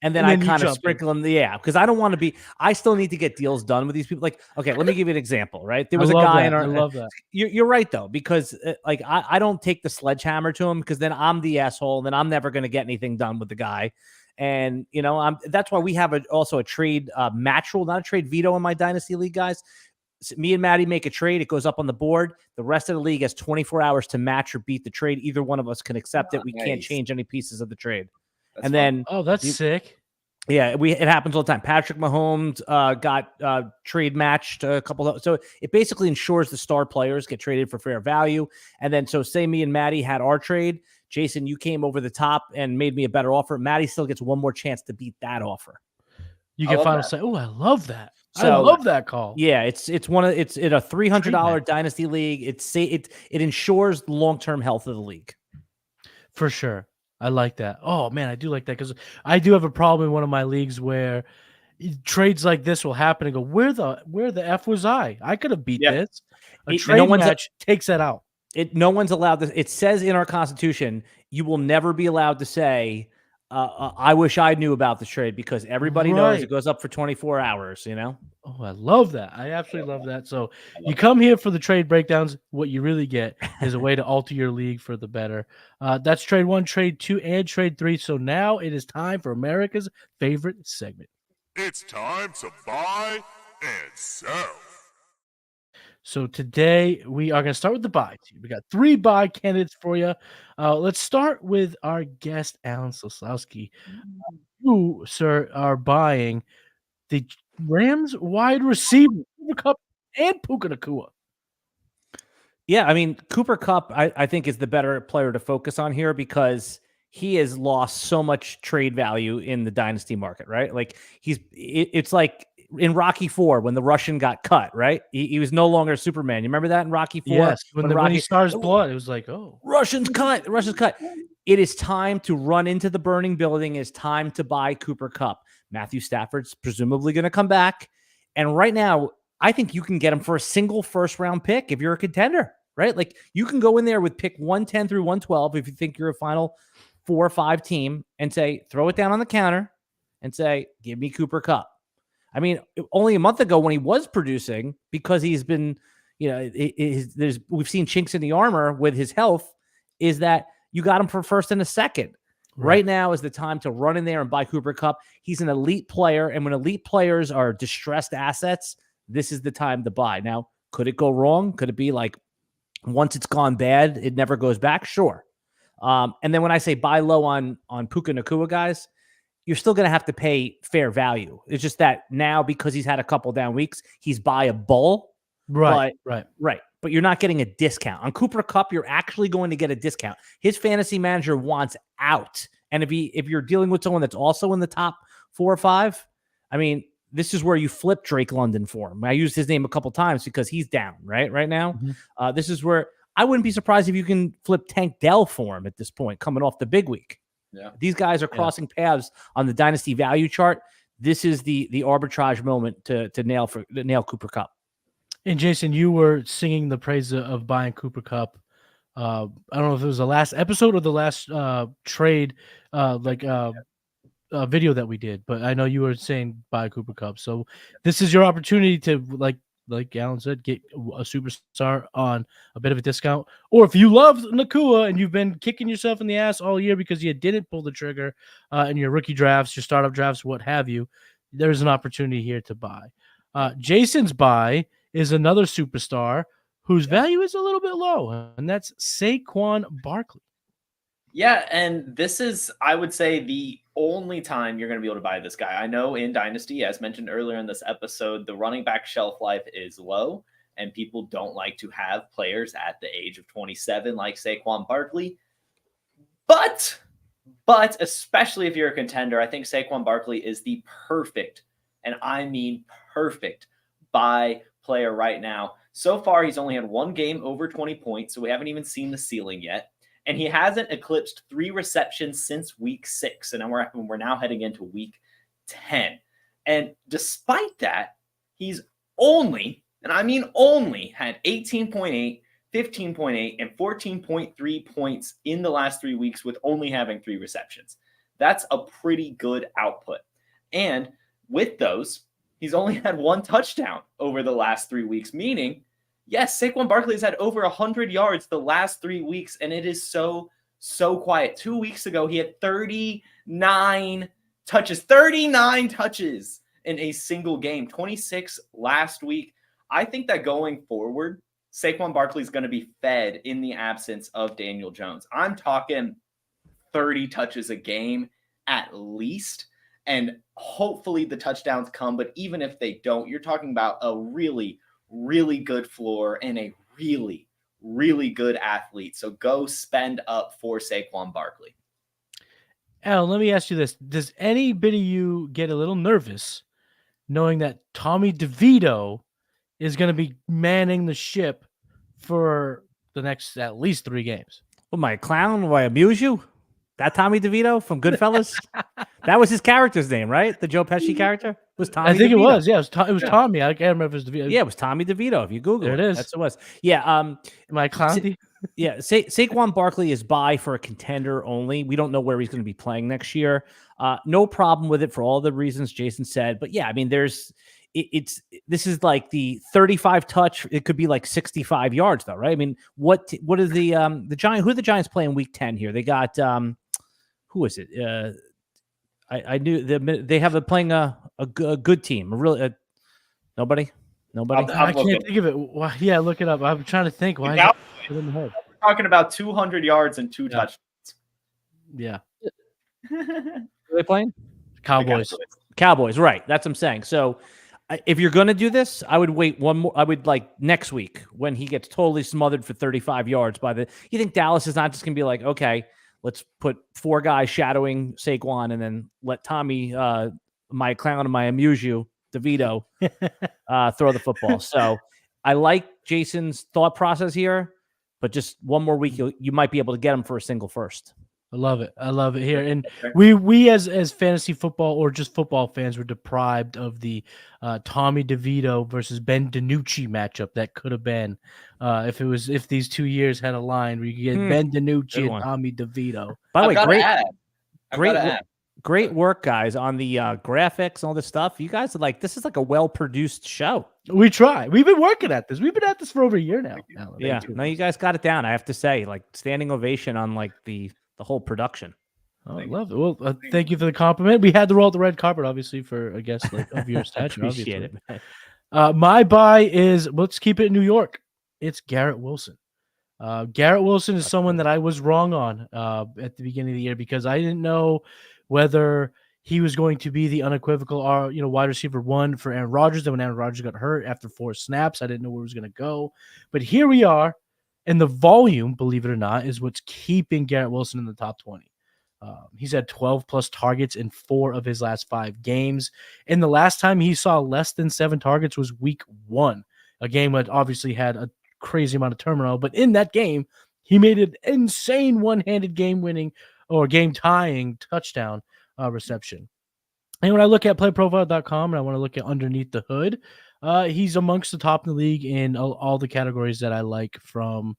and then I kind of sprinkle them. Because I don't want to be. I still need to get deals done with these people. Like, okay, let me give you an example. Right, there was a guy in our. I love that. You're right though, because I don't take the sledgehammer to him, because then I'm the asshole, and then I'm never going to get anything done with the guy. And, that's why we have also a trade match rule, not a trade veto in my Dynasty League, guys. So me and Matty make a trade. It goes up on the board. The rest of the league has 24 hours to match or beat the trade. Either one of us can accept it. We can't change any pieces of the trade. That's sick. Yeah, it happens all the time. Patrick Mahomes got trade matched a couple of, so it basically ensures the star players get traded for fair value. And then, so say me and Matty had our trade. Jason, you came over the top and made me a better offer. Matty still gets one more chance to beat that offer.
You
I
get
love
final
that.
say. Oh, I love that. I
So-
love that call.
Yeah, it's in a $300
Treatment.
dynasty league. It ensures the long-term health of the league.
For sure. I like that. Oh man, I do like that because I do have a problem in one of my leagues where trades like this will happen and go, where the F was I? I could have beat
Yeah.
this. A
No
trade
one's-
match takes that out.
No one's allowed to. It says in our constitution, you will never be allowed to say, I wish I knew about this trade, because everybody knows
Right.
it goes up for 24 hours, you know?
Oh, I love that. I absolutely love that. So you come here for the trade breakdowns. What you really get is a way to alter your league for the better. That's trade 1, trade 2, and trade 3. So now it is time for America's favorite segment.
It's time to buy and sell.
So today we are going to start with the buy team. We got 3 buy candidates for you. Let's start with our guest, Alan Seslowsky. You, sir, are buying the Rams wide receiver, Cooper Kupp and Puka Nacua.
Yeah, I mean, Cooper Kupp, I think, is the better player to focus on here, because he has lost so much trade value in the dynasty market, right? Like it's like in Rocky IV when the Russian got cut, right? He was no longer Superman. You remember that in Rocky IV?
Yes, when he stars
Oh,
blood, it was like, oh,
Russians cut. It is time to run into the burning building. It's time to buy Cooper Kupp. Matthew Stafford's presumably going to come back. And right now, I think you can get him for a single first-round pick if you're a contender, right? Like, you can go in there with pick 110 through 112 if you think you're a final 4 or 5 team and say, throw it down on the counter and say, give me Cooper Kupp. I mean, only a month ago when he was producing, because he's been, we've seen chinks in the armor with his health, is that you got him for first and a second. Right now is the time to run in there and buy Cooper Kupp. He's an elite player, and when elite players are distressed assets, this is the time to buy. Now, could it go wrong? Could it be like, once it's gone bad, it never goes back? Sure. And then when I say buy low on Puka Nacua, guys, you're still going to have to pay fair value. It's just that now, because he's had a couple down weeks, he's buyable.
right.
But you're not getting a discount. On Cooper Kupp, you're actually going to get a discount. His fantasy manager wants out. And if you're dealing with someone that's also in the top 4 or 5, I mean, this is where you flip Drake London for him. I used his name a couple times because he's down right now.
Mhm.
This is where I wouldn't be surprised if you can flip Tank Dell for him at this point, coming off the big week.
Yeah.
These guys are crossing paths on the dynasty value chart. This is the arbitrage moment to nail Cooper Kupp.
And Jason, you were singing the praise of buying Cooper Kupp. I don't know if it was the last episode or the last trade, video that we did, but I know you were saying buy Cooper Kupp. So this is your opportunity to, like Alan said, get a superstar on a bit of a discount. Or if you love Nacua and you've been kicking yourself in the ass all year because you didn't pull the trigger in your rookie drafts, your startup drafts, what have you, there's an opportunity here to buy. Jason's buy is another superstar whose value is a little bit low, and that's Saquon Barkley.
Yeah, and this is, I would say, the only time you're going to be able to buy this guy. I know in Dynasty, as mentioned earlier in this episode, the running back shelf life is low, and people don't like to have players at the age of 27 like Saquon Barkley. But especially if you're a contender, I think Saquon Barkley is the perfect, and I mean perfect, buy player right now. So far, he's only had 1 game over 20 points, so we haven't even seen the ceiling yet. And he hasn't eclipsed 3 receptions since week 6. And we're now heading into week 10. And despite that, he's only, and I mean only, had 18.8, 15.8, and 14.3 points in the last 3 weeks with only having 3 receptions. That's a pretty good output. And with those, he's only had 1 touchdown over the last 3 weeks, meaning, yes, Saquon Barkley has had over 100 yards the last 3 weeks, and it is so quiet. 2 weeks ago, he had 39 touches in a single game, 26 last week. I think that going forward, Saquon Barkley is going to be fed in the absence of Daniel Jones. I'm talking 30 touches a game at least. and hopefully the touchdowns come. But even if they don't, you're talking about a really, really good floor and a really, really good athlete. So go spend up for Saquon Barkley.
Al, let me ask you this. Does anybody of you get a little nervous knowing that Tommy DeVito is going to be manning the ship for the next at least 3 games?
Well, my clown, will I amuse you? That Tommy DeVito from Goodfellas? That was his character's name, right? The Joe Pesci character was Tommy
I think
DeVito.
it was. Yeah, it was Tommy. I can't remember if it was DeVito.
Yeah, it was Tommy DeVito. If you Google
There it is.
That's what it was. Yeah.
Am I clowny?
Yeah, Saquon Barkley is by for a contender only. We don't know where he's going to be playing next year. No problem with it for all the reasons Jason said. But yeah, I mean, this is like the 35 touch. It could be like 65 yards though, right? I mean, what are the Giants? Who are the Giants playing week 10 here? They got who is it? I knew they have playing a good team. Nobody.
I can't think of it. Why, yeah, look it up. I'm trying to think. Why?
Now,
Is it in the head?
we're talking about 200 yards and 2 touchdowns.
Yeah,
Who are they playing?
Cowboys.
Cowboys, right? That's what I'm saying. So, if you're going to do this, I would wait one more. I would like next week when he gets totally smothered for 35 yards by the. You think Dallas is not just going to be like, okay, let's put 4 guys shadowing Saquon and then let Tommy, my clown and my amuse you, DeVito, throw the football. So I like Jason's thought process here, but just one more week, you might be able to get him for a single first.
I love it. I love it here. And we as fantasy football or just football fans were deprived of the Tommy DeVito versus Ben DiNucci matchup that could have been if these 2 years had aligned where you could get Ben DiNucci and Tommy DeVito.
By the way,
Great.
Great work, guys, on the graphics and all this stuff. You guys are like, this is like a well-produced show.
We try. We've been working at this. We've been at this for over a year now. Alan.
Yeah. No, you guys got it down. I have to say, like, standing ovation on like the whole production.
Oh, I love it. Well, thank you for the compliment. We had to roll out the red carpet, obviously, for a guest like of your stature.
Appreciate it, man.
My buy is, let's keep it in New York. It's Garrett Wilson. Garrett Wilson is someone that I was wrong on at the beginning of the year because I didn't know whether he was going to be the unequivocal wide receiver 1 for Aaron Rodgers. Then when Aaron Rodgers got hurt after 4 snaps, I didn't know where it was going to go. But here we are. And the volume, believe it or not, is what's keeping Garrett Wilson in the top 20. He's had 12 plus targets in 4 of his last 5 games. And the last time he saw less than 7 targets was week 1, a game that obviously had a crazy amount of turmoil. But in that game, he made an insane one-handed game-winning or game-tying touchdown reception. And when I look at playerprofiler.com and I want to look at underneath the hood, he's amongst the top in the league in all the categories that I like from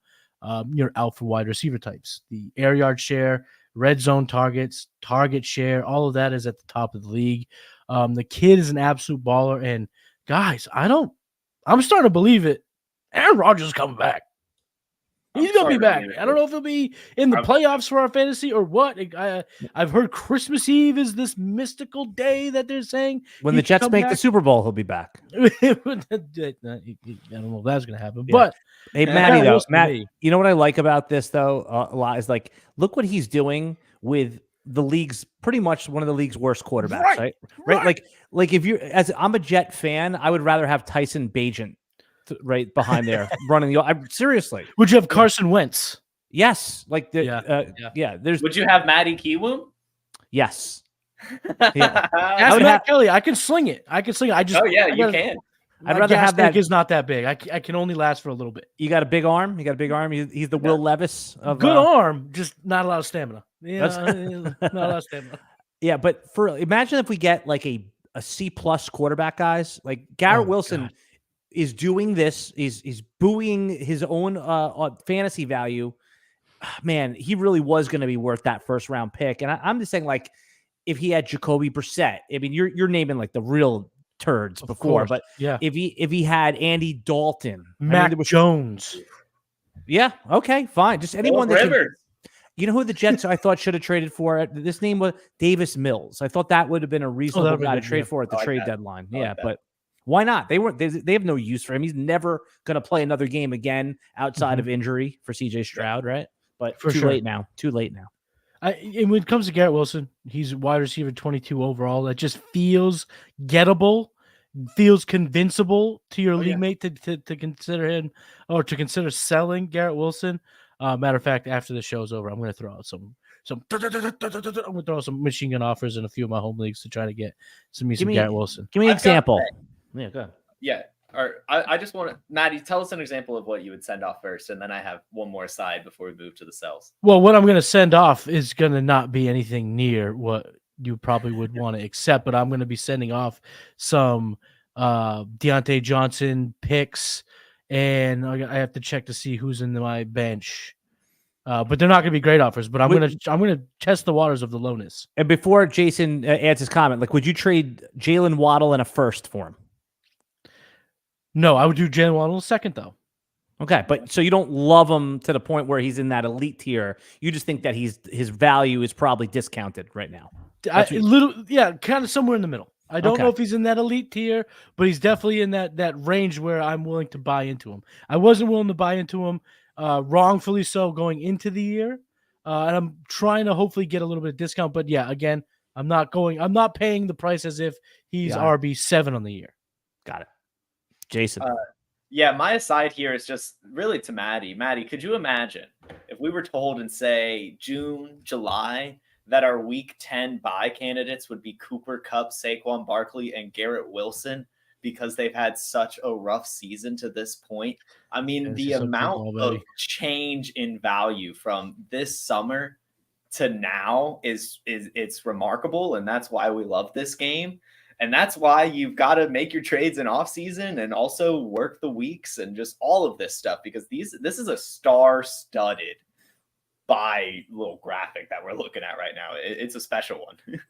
your alpha wide receiver types. The air yard share, red zone targets, target share, all of that is at the top of the league. The kid is an absolute baller. And guys, I'm starting to believe it. Aaron Rodgers is coming back. He's going to be back. I don't know if he'll be in the playoffs for our fantasy or what. I've heard Christmas Eve is this mystical day that they're saying.
When the Jets make the Super Bowl, he'll be back.
I don't know if that's going to happen. Yeah. But
hey, Matty, though, Matt, you know what I like about this, though, a lot is like, look what he's doing with the league's pretty much one of the league's worst quarterbacks, right? Like if I'm a Jet fan, I would rather have Tyson Bagent right behind there running the. Seriously,
would you have Carson Wentz?
Yes, like
would you have Matty Kiwoom?
Yes.
Yeah. Ask Matt Kelly. I can sling it. I just.
You can.
I'd rather have that.
Is not that big. I can only last for a little bit.
You got a big arm. He's the Will Levis of
good arm, just not a lot of stamina. Yeah, not a lot of stamina.
Yeah, but imagine if we get like a C+ quarterback, guys. Like Garrett Wilson. God. Is doing this, is buoying his own fantasy value. Man, he really was going to be worth that first round pick. And I'm just saying, like, if he had Jacoby Brissett, I mean, you're naming like the real turds before, but
yeah,
if he had Andy Dalton,
Mac Jones,
yeah, okay, fine, just anyone that you know who the Jets I thought should have traded for. This name was Davis Mills. I thought that would have been a reasonable guy to trade for at the trade deadline. Yeah, but. Why not? They have no use for him. He's never going to play another game again outside of injury for CJ Stroud, right? But too late now.
And when it comes to Garrett Wilson, he's wide receiver 22 overall. That just feels gettable, feels convincible to your league mate to consider him or to consider selling Garrett Wilson. Matter of fact, after the show's over, I'm going to throw out some. I'm going to throw some machine gun offers in a few of my home leagues to try to get some Garrett Wilson.
Give me an example. Yeah, go ahead.
Yeah. Or I just want to, Matty, tell us an example of what you would send off first, and then I have one more side before we move to the sells.
Well, what I'm going to send off is going to not be anything near what you probably would want to accept, but I'm going to be sending off some Deontay Johnson picks, and I have to check to see who's in my bench. But they're not going to be great offers. But I'm going to test the waters of the lowness.
And before Jason adds his comment, like, would you trade Jalen Waddle and a first for him?
No, I would do Jalen Waddle second though.
Okay, but so you don't love him to the point where he's in that elite tier. You just think that his value is probably discounted right now.
Kind of somewhere in the middle. I don't know if he's in that elite tier, but he's definitely in that range where I'm willing to buy into him. I wasn't willing to buy into him, wrongfully so, going into the year, and I'm trying to hopefully get a little bit of discount. But yeah, again, I'm not paying the price as if he's RB7 on the year.
Got it. Jason.
Yeah, my aside here is just really to Matty. Matty, could you imagine if we were told in, say, June, July, that our Week 10 buy candidates would be Cooper Kupp, Saquon Barkley, and Garrett Wilson because they've had such a rough season to this point? I mean, the amount of change in value from this summer to now is it's remarkable, and that's why we love this game. And that's why you've got to make your trades in off season and also work the weeks and just all of this stuff, because this is a star-studded buy little graphic that we're looking at right now. It's a special one.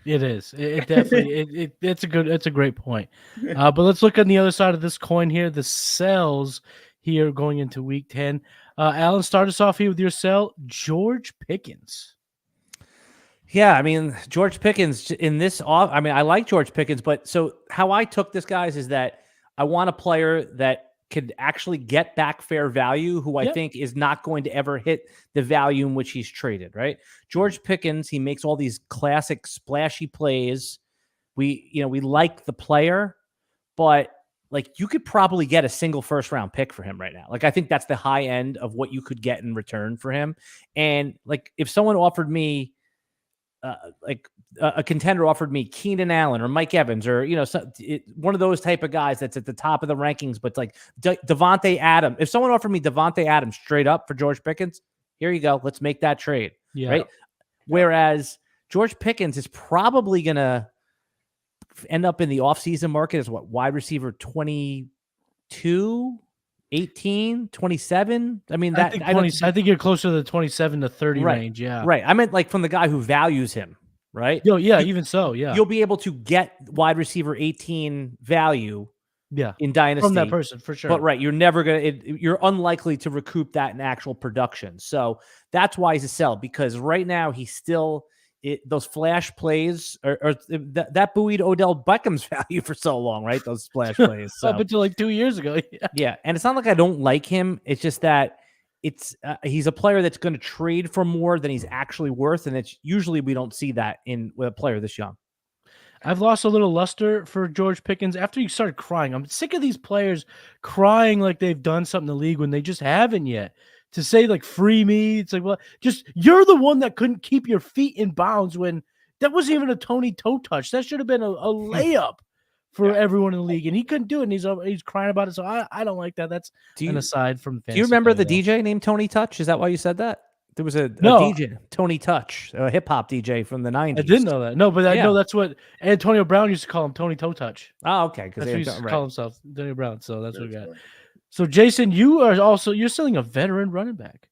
It is. It definitely. It's a great point. But let's look on the other side of this coin here. The sells here going into Week 10. Alan, start us off here with your sell, George Pickens.
Yeah, I mean, George Pickens in this off. I mean, I like George Pickens, but so how I took this, guys, is that I want a player that could actually get back fair value, who I think is not going to ever hit the value in which he's traded, right? George Pickens, he makes all these classic splashy plays. We like the player, but like you could probably get a single first round pick for him right now. Like, I think that's the high end of what you could get in return for him. And like, if someone offered me a contender offered me Keenan Allen or Mike Evans or, one of those type of guys that's at the top of the rankings, but like Devontae Adams. If someone offered me Devontae Adams straight up for George Pickens, here you go. Let's make that trade. Yeah. Right. Whereas George Pickens is probably going to end up in the offseason market as wide receiver 22, 18, 27. I mean, I
think you're closer to the 27 to 30 range. Yeah.
Right. I meant like from the guy who values him. Right.
Even so. Yeah.
You'll be able to get wide receiver 18 value.
Yeah.
In Dynasty
from that person for sure.
But right. You're unlikely to recoup that in actual production. So that's why he's a sell, because right now he's still those flash plays or that buoyed Odell Beckham's value for so long, right? Those splash plays. So.
Up until like 2 years ago.
Yeah. And it's not like I don't like him. It's just that he's a player that's going to trade for more than he's actually worth. And it's usually we don't see that with a player this young.
I've lost a little luster for George Pickens after he started crying. I'm sick of these players crying like they've done something in the league when they just haven't yet. To say like free me, it's like, well, just you're the one that couldn't keep your feet in bounds when that wasn't even a Tony toe touch. That should have been a layup for everyone in the league, and he couldn't do it. And he's crying about it. So I don't like that. That's an aside from.
Do you remember the DJ named Tony Touch? Is that why you said that? There was a DJ, Tony Touch, a hip hop DJ from the 90s.
I didn't know that. No, but I know that's what Antonio Brown used to call him, Tony Toe Touch.
Oh, okay.
That's what he used to call himself, Antonio Brown. So that's what we got. So Jason, you're selling a veteran running back.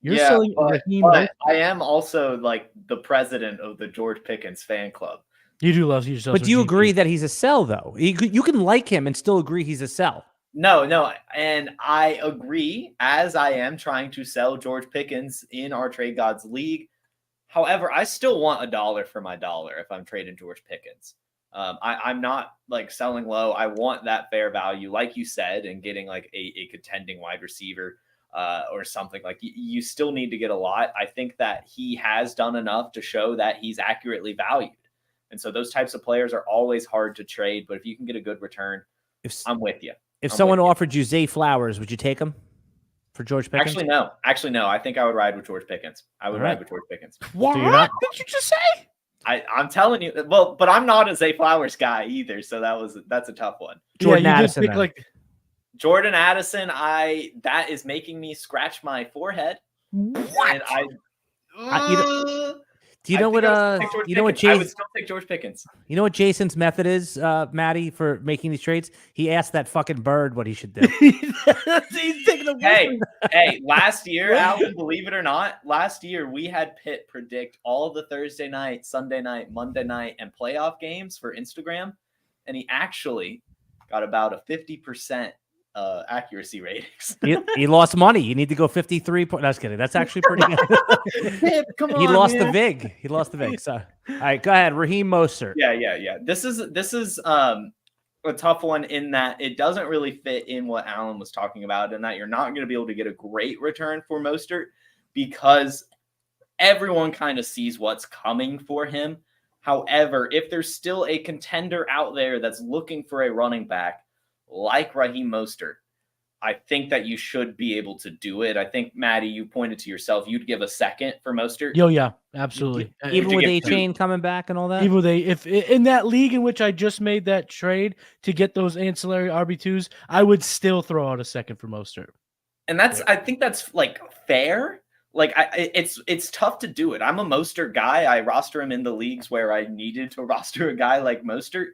You're selling Raheem.
But I am also like the president of the George Pickens fan club.
You do love yourself.
But do you agree that he's a sell though? You can like him and still agree he's a sell.
No. And I agree, as I am trying to sell George Pickens in our Trade Gods League. However, I still want $1 for my dollar if I'm trading George Pickens. I'm not like selling low. I want that fair value, like you said, and getting like a contending wide receiver. or something. Like you still need to get a lot. I think that he has done enough to show that he's accurately valued. And so those types of players are always hard to trade, but if you can get a good return, I'm with you.
If someone offered you Zay Flowers, would you take him for George Pickens?
Actually, no. I think I would ride with George Pickens. Ride with George Pickens.
What did you just say?
I'm telling you. Well, but I'm not a Zay Flowers guy either, so that's a tough one.
Jordan Addison.
Jordan Addison. That is making me scratch my forehead.
What?
And
do you know what? You know what?
I would still take George Pickens.
You know what Jason's method is, Matty, for making these trades? He asked that fucking bird what he should do.
He's taking the
Hey, last year, Alvin, believe it or not, last year we had Pitt predict all of the Thursday night, Sunday night, Monday night, and playoff games for Instagram, and he actually got about a 50% accuracy ratings.
he lost money. You need to go 53. No, I was kidding. That's actually pretty good.
Pip, come on,
he lost the VIG. He lost the VIG. So, all right, go ahead. Raheem Mostert.
Yeah. This is a tough one in that it doesn't really fit in what Alan was talking about, and that you're not going to be able to get a great return for Mostert because everyone kind of sees what's coming for him. However, if there's still a contender out there that's looking for a running back like Raheem Mostert, I think that you should be able to do it. I think, Matty, you pointed to yourself. You'd give a second for Mostert.
Yeah, absolutely.
Even with A-Chain coming back and all that?
Even with if in that league in which I just made that trade to get those ancillary RB2s, I would still throw out a second for Mostert.
And I think that's like fair. Like it's tough to do it. I'm a Mostert guy. I roster him in the leagues where I needed to roster a guy like Mostert.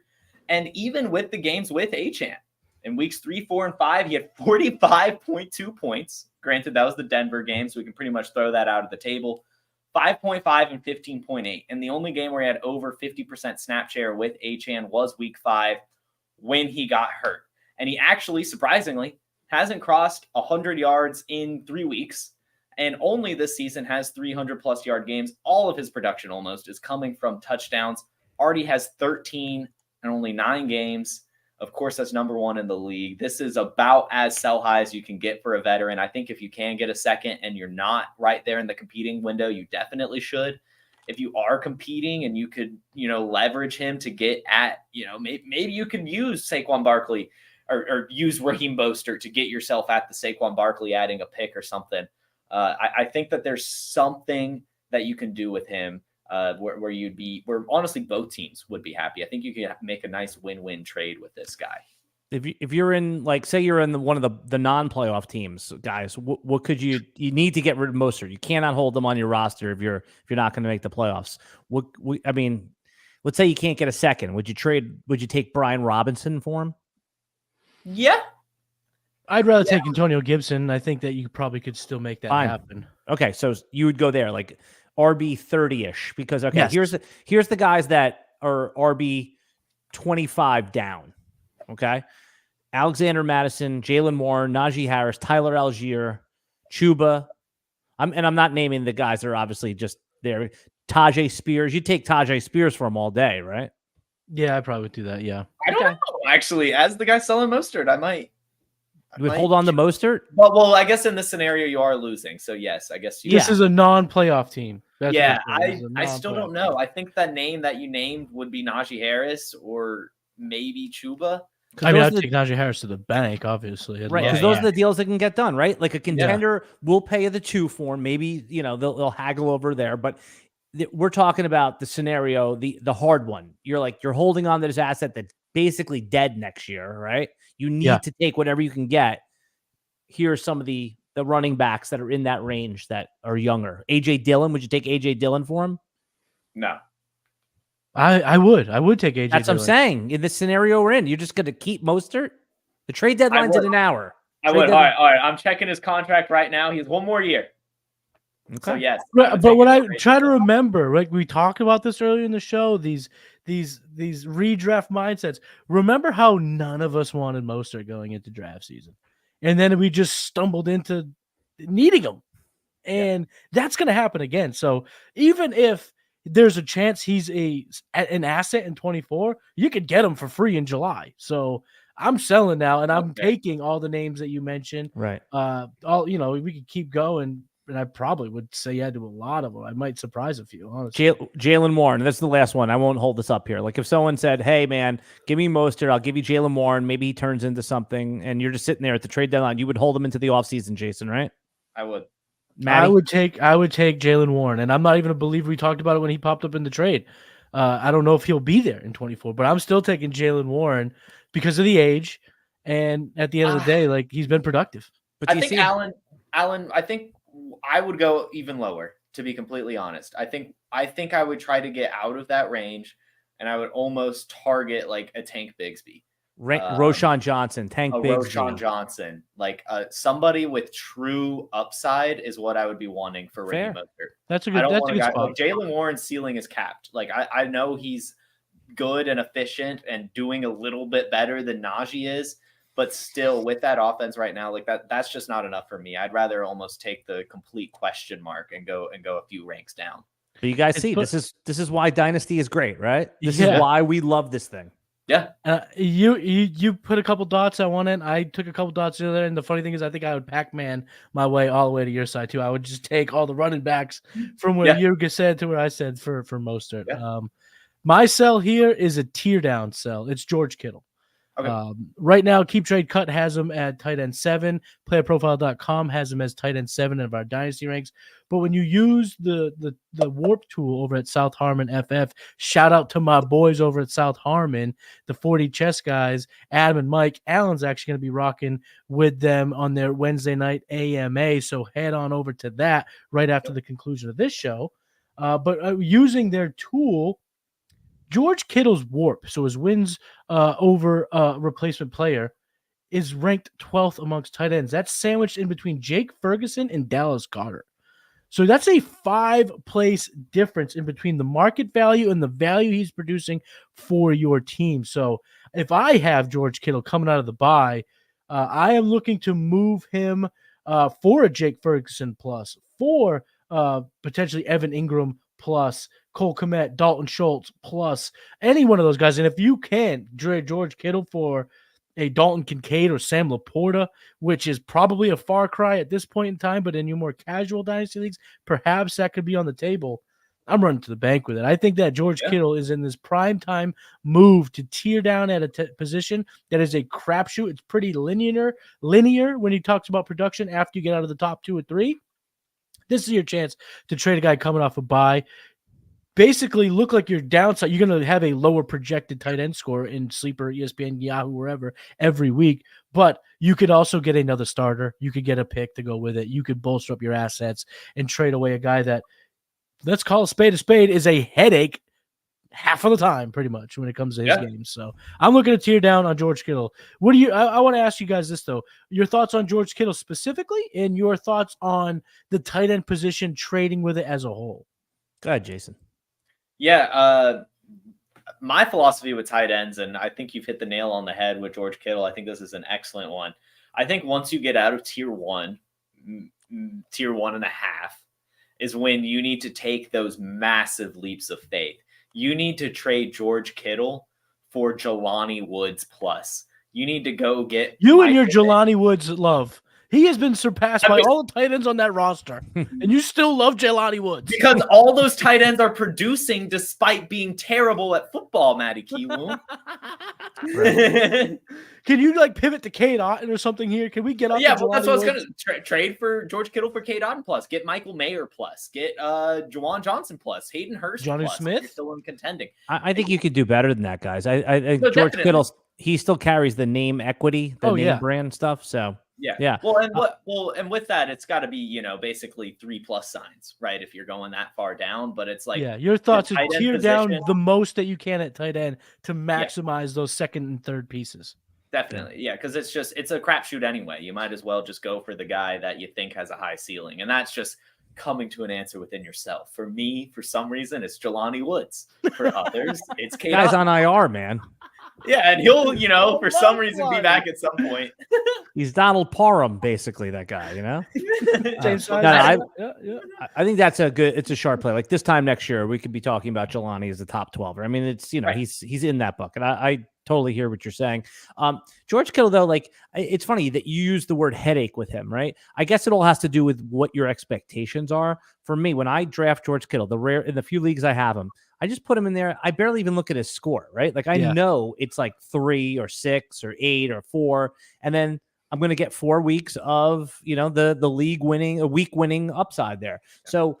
And even with the games with A-Chan, in weeks 3, 4, and 5, he had 45.2 points. Granted, that was the Denver game, so we can pretty much throw that out of the table. 5.5 and 15.8. And the only game where he had over 50% snap share with A-Chan was week 5 when he got hurt. And he actually, surprisingly, hasn't crossed 100 yards in 3 weeks. And only this season has 300-plus yard games. All of his production almost is coming from touchdowns. Already has 13 and only 9 games. Of course, that's number 1 in the league. This is about as sell high as you can get for a veteran. I think if you can get a second and you're not right there in the competing window, you definitely should. If you are competing and you could, leverage him to get at, maybe you can use Saquon Barkley or use Raheem Mostert to get yourself at the Saquon Barkley, adding a pick or something. I think that there's something that you can do with him. Where honestly both teams would be happy. I think you could make a nice win-win trade with this guy.
If you're in, like, say you're in one of the non-playoff teams, guys, what could you need to get rid of Mostert? You cannot hold them on your roster if you're not going to make the playoffs. Let's say you can't get a second. Would you take Brian Robinson for him?
Yeah.
I'd rather take Antonio Gibson. I think that you probably could still make that happen.
Okay, so you would go there, like RB 30-ish, because
Yes.
here's the guys that are RB 25 down. Okay, Alexander Madison, Jalen Warren, Najee Harris, Tyler Algier, Chuba. I'm not naming the guys that are obviously just there. Tajay Spears. You take Tajay Spears for him all day, right?
Yeah, I probably would do that. Yeah.
I don't know. Actually, as the guy selling Mostert, I might.
You would hold on to Mostert?
Well, I guess in this scenario you are losing. So yes, I guess
This is a non-playoff team. That's
I still don't know. I think the name that you named would be Najee Harris or maybe Chuba.
I mean, I'd take Najee Harris to the bank, obviously.
Right, because those are the deals that can get done, right? Like a contender will pay you the 2 for him. Maybe, they'll haggle over there. But we're talking about the scenario, the hard one. You're holding on to this asset that's basically dead next year, right? You need to take whatever you can get. Here are some of the running backs that are in that range that are younger. A.J. Dillon, would you take A.J. Dillon for him?
No.
I would take A.J.
That's
Dillon.
what I'm saying. In the scenario we're in, you're just going to keep Mostert? The trade deadline's in an hour.
I would. All right. I'm checking his contract right now. He has 1 more year.
Okay.
So, yes.
But what I try to remember, like we talked about this earlier in the show, these redraft mindsets. Remember how none of us wanted Mostert going into draft season, and then we just stumbled into needing him, and that's going to happen again. So even if there's a chance he's an asset in 24, you could get him for free in July. So I'm selling now, and I'm
Okay.
taking all the names that you mentioned.
Right.
We could keep going, and I probably would say yeah to a lot of them. I might surprise a few, honestly.
Jalen Warren. That's the last one. I won't hold this up here. Like if someone said, "Hey, man, give me Mostert. I'll give you Jalen Warren. Maybe he turns into something," and you're just sitting there at the trade deadline, you would hold him into the offseason, Jason, right?
I would.
Matty?
I would take Jalen Warren, and I'm not even a believer. We talked about it when he popped up in the trade. I don't know if he'll be there in 24, but I'm still taking Jalen Warren because of the age, and at the end of the day, like he's been productive.
But
I think Allen, I think I would go even lower, to be completely honest. I think I would try to get out of that range, and I would almost target like a Tank Bigsby.
Roshan Johnson, Tank Bigsby.
Roshan Johnson, like somebody with true upside is what I would be wanting for Raheem Mostert.
That's a good spot.
Like, Jalen Warren's ceiling is capped. Like I know he's good and efficient and doing a little bit better than Najee is, but still with that offense right now, like that's just not enough for me. I'd rather almost take the complete question mark and go a few ranks down.
But you guys see, this is why Dynasty is great, right? This is why we love this thing.
Yeah.
You put a couple dots on one end. I took a couple dots the other end. The funny thing is I think I would Pac-Man my way all the way to your side too. I would just take all the running backs from where you said to where I said for Mostert.
Yeah.
My sell here is a tear down sell. It's George Kittle.
Okay.
Right now, Keep Trade Cut has him at tight end 7. PlayerProfiler.com has him as tight end 7 of our dynasty ranks. But when you use the warp tool over at South Harmon FF, shout out to my boys over at South Harmon, the 40 chess guys, Adam and Mike. Alan's actually going to be rocking with them on their Wednesday night AMA. So head on over to that right after the conclusion of this show. But using their tool, George Kittle's warp, so his wins over replacement player, is ranked 12th amongst tight ends. That's sandwiched in between Jake Ferguson and Dallas Goedert. So that's a 5-place difference in between the market value and the value he's producing for your team. So if I have George Kittle coming out of the bye, I am looking to move him for a Jake Ferguson plus, for potentially Evan Ingram plus, Cole Kmet, Dalton Schultz plus, any one of those guys. And if you can trade George Kittle for a Dalton Kincaid or Sam Laporta, which is probably a far cry at this point in time, but in your more casual dynasty leagues, perhaps that could be on the table. I'm running to the bank with it. I think that George Kittle is in this prime time move to tear down at a position that is a crapshoot. It's pretty linear when he talks about production after you get out of the top 2 or 3. This is your chance to trade a guy coming off a bye. Basically, look like your downside. You're going to have a lower projected tight end score in Sleeper, ESPN, Yahoo, wherever every week. But you could also get another starter. You could get a pick to go with it. You could bolster up your assets and trade away a guy that, let's call a spade, is a headache half of the time, pretty much, when it comes to his games. So I'm looking to tear down on George Kittle. What do you? I want to ask you guys this though: your thoughts on George Kittle specifically, and your thoughts on the tight end position, trading with it as a whole.
Go ahead, Jason.
Yeah, my philosophy with tight ends, and I think you've hit the nail on the head with George Kittle. I think this is an excellent one. I think once you get out of tier 1, tier 1.5, is when you need to take those massive leaps of faith. You need to trade George Kittle for Jelani Woods plus. You need to go get
and your Jelani Woods love. He has been surpassed by all the tight ends on that roster, and you still love Jelani Woods.
Because all those tight ends are producing despite being terrible at football, Matty Kiwoom.
Can you pivot to Cade Otton or something here? Can we get up?
Yeah, well, that's what I was going to trade for George Kittle for Cade Otton plus. Get Michael Mayer plus. Get Juwan Johnson plus. Hayden Hurst
Johnny
plus.
Smith.
You're still in contending.
I think you could do better than that, guys. I think George Kittle, he still carries the name equity, the name brand stuff. So. Yeah.
Well, and with that, it's got to be, basically 3+ signs, right? If you're going that far down, but it's like,
your thoughts are tear down the most that you can at tight end to maximize those second and third pieces.
Definitely. Yeah. Cause it's a crapshoot anyway. You might as well just go for the guy that you think has a high ceiling. And that's just coming to an answer within yourself. For me, for some reason, it's Jelani Woods. For others, it's Cade
Guy's on IR, man.
Yeah, and he'll, for some reason, be back at some point.
He's Donald Parham, basically, that guy, I think that's it's a sharp play. Like this time next year, we could be talking about Jelani as the top 12. I mean, it's, he's in that bucket. I totally hear what you're saying. George Kittle, though, like, it's funny that you use the word headache with him, right? I guess it all has to do with what your expectations are. For me, when I draft George Kittle, in the few leagues I have him, I just put him in there. I barely even look at his score, right? Like, I know it's like 3 or 6 or 8 or 4, and then I'm going to get 4 weeks of, the league winning, a week winning upside there. So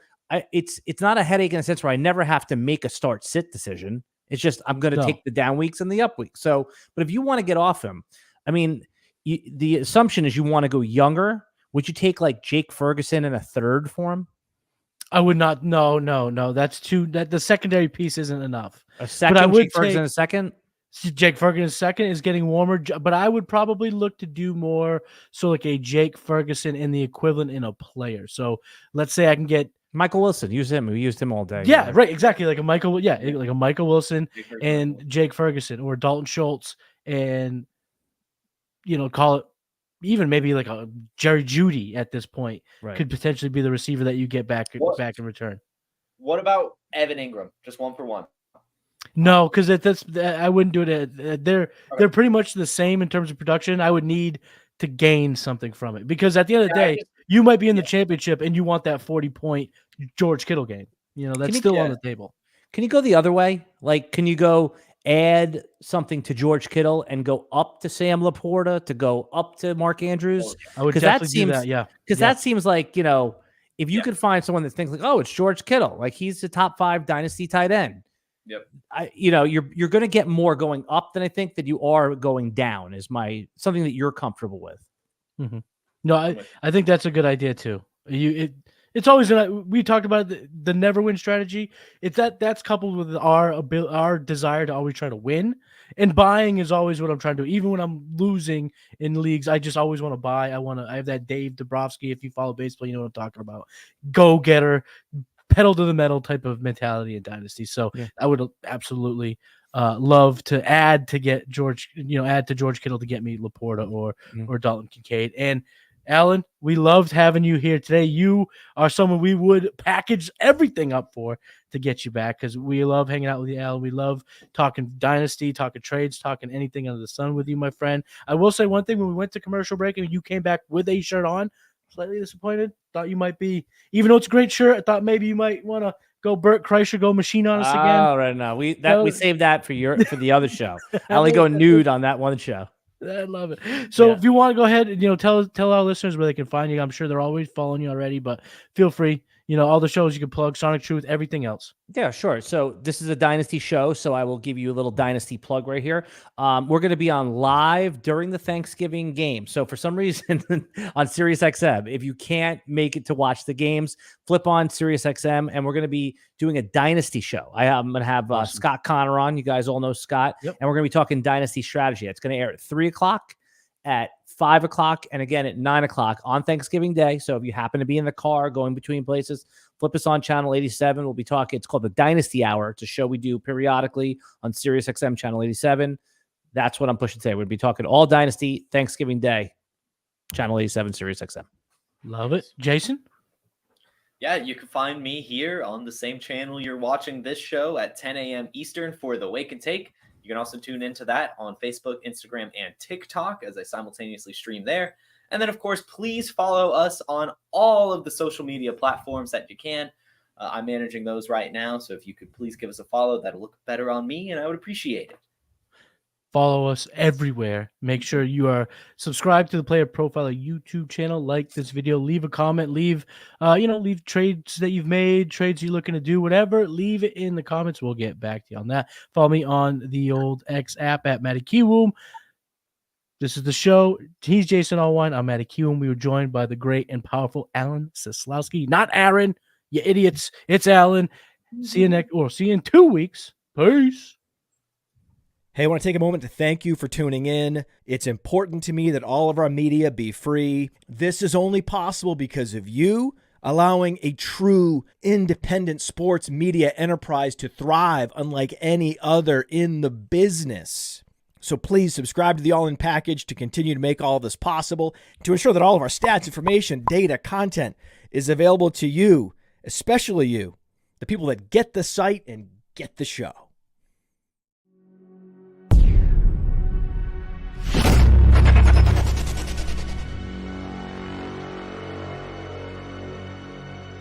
it's not a headache in a sense where I never have to make a start sit decision. It's just I'm going to take the down weeks and the up weeks. So, but if you want to get off him, I mean, the assumption is you want to go younger. Would you take like Jake Ferguson in a third for him?
I would not. No. That's too. The secondary piece isn't enough.
A second,
but I would
Jake Ferguson in a second.
Jake Ferguson second is getting warmer, but I would probably look to do more. So like a Jake Ferguson in the equivalent in a player. So let's say I can get
Michael Wilson. Use him. We used him all day.
Yeah, right. Exactly. Like a Michael Wilson and Jake Ferguson or Dalton Schultz and, call it even maybe like a Jerry Jeudy at this point could potentially be the receiver that you get back in return.
What about Evan Ingram? Just 1 for 1.
No, because I wouldn't do it. They're pretty much the same in terms of production. I would need to gain something from it because at the end of the day, you might be in the championship and you want that 40-point George Kittle game. That's still on the table.
Can you go the other way? Like, can you go add something to George Kittle and go up to Sam Laporta, to go up to Mark Andrews?
I would definitely do that. Yeah,
because that seems like if you could find someone that thinks like, oh, it's George Kittle, like he's the top 5 dynasty tight end.
Yep.
You're going to get more going up than I think that you are going down. Is something that you're comfortable with?
Mm-hmm. No, I think that's a good idea too. It's always we talked about the never win strategy. It's that's coupled with our desire to always try to win, and buying is always what I'm trying to do. Even when I'm losing in leagues, I just always want to buy. I have that Dave Dabrowski. If you follow baseball, you know what I'm talking about. Go getter. Pedal to the metal type of mentality in Dynasty. So I would absolutely love to add to George Kittle to get me Laporta or Dalton Kincaid. And Alan, we loved having you here today. You are someone we would package everything up for to get you back because we love hanging out with you, Alan. We love talking Dynasty, talking trades, talking anything under the sun with you, my friend. I will say one thing: when we went to commercial break and you came back with a shirt on, slightly disappointed. Thought you might be, even though it's a great shirt, I thought maybe you might want to go Burt Kreischer, go machine on us again.
Oh, right now we saved that for the other show. I only go nude on that one show.
I love it. So if you want to go ahead and tell our listeners where they can find you. I'm sure they're always following you already, but feel free. All the shows you can plug, Sonic Truth, everything else.
Yeah, sure. So this is a Dynasty show, so I will give you a little Dynasty plug right here. We're going to be on live during the Thanksgiving game. So for some reason on SiriusXM, if you can't make it to watch the games, flip on SiriusXM, and we're going to be doing a Dynasty show. I'm going to have Scott Connor on. You guys all know Scott. Yep. And we're going to be talking Dynasty strategy. It's going to air at 3 o'clock, at 5 o'clock, and again at 9 o'clock on Thanksgiving Day. So if you happen to be in the car going between places, flip us on channel 87. We'll be talking. It's called the Dynasty Hour. It's a show we do periodically on SiriusXM channel 87. That's what I'm pushing today. We'll be talking all Dynasty Thanksgiving Day, channel 87, SiriusXM.
Love it. Jason?
Yeah, you can find me here on the same channel you're watching this show at 10 a.m. Eastern for the Wake and Take. You can also tune into that on Facebook, Instagram, and TikTok as I simultaneously stream there. And then, of course, please follow us on all of the social media platforms that you can. I'm managing those right now, so if you could please give us a follow, that'll look better on me, and I would appreciate it.
Follow us everywhere. Make sure you are subscribed to the Player Profiler YouTube channel. Like this video. Leave a comment. Leave trades that you've made, trades you're looking to do, whatever. Leave it in the comments. We'll get back to you on that. Follow me on the old X app at Matty Kiwoom. This is the show. He's Jason Allwine. I'm Matty Kiwoom. We were joined by the great and powerful Alan Seslowsky. Not Aaron, you idiots. It's Alan. See you in 2 weeks. Peace.
Hey, I want to take a moment to thank you for tuning in. It's important to me that all of our media be free. This is only possible because of you allowing a true independent sports media enterprise to thrive unlike any other in the business. So please subscribe to the All-In Package to continue to make all of this possible, to ensure that all of our stats, information, data, content is available to you, especially you, the people that get the site and get the show.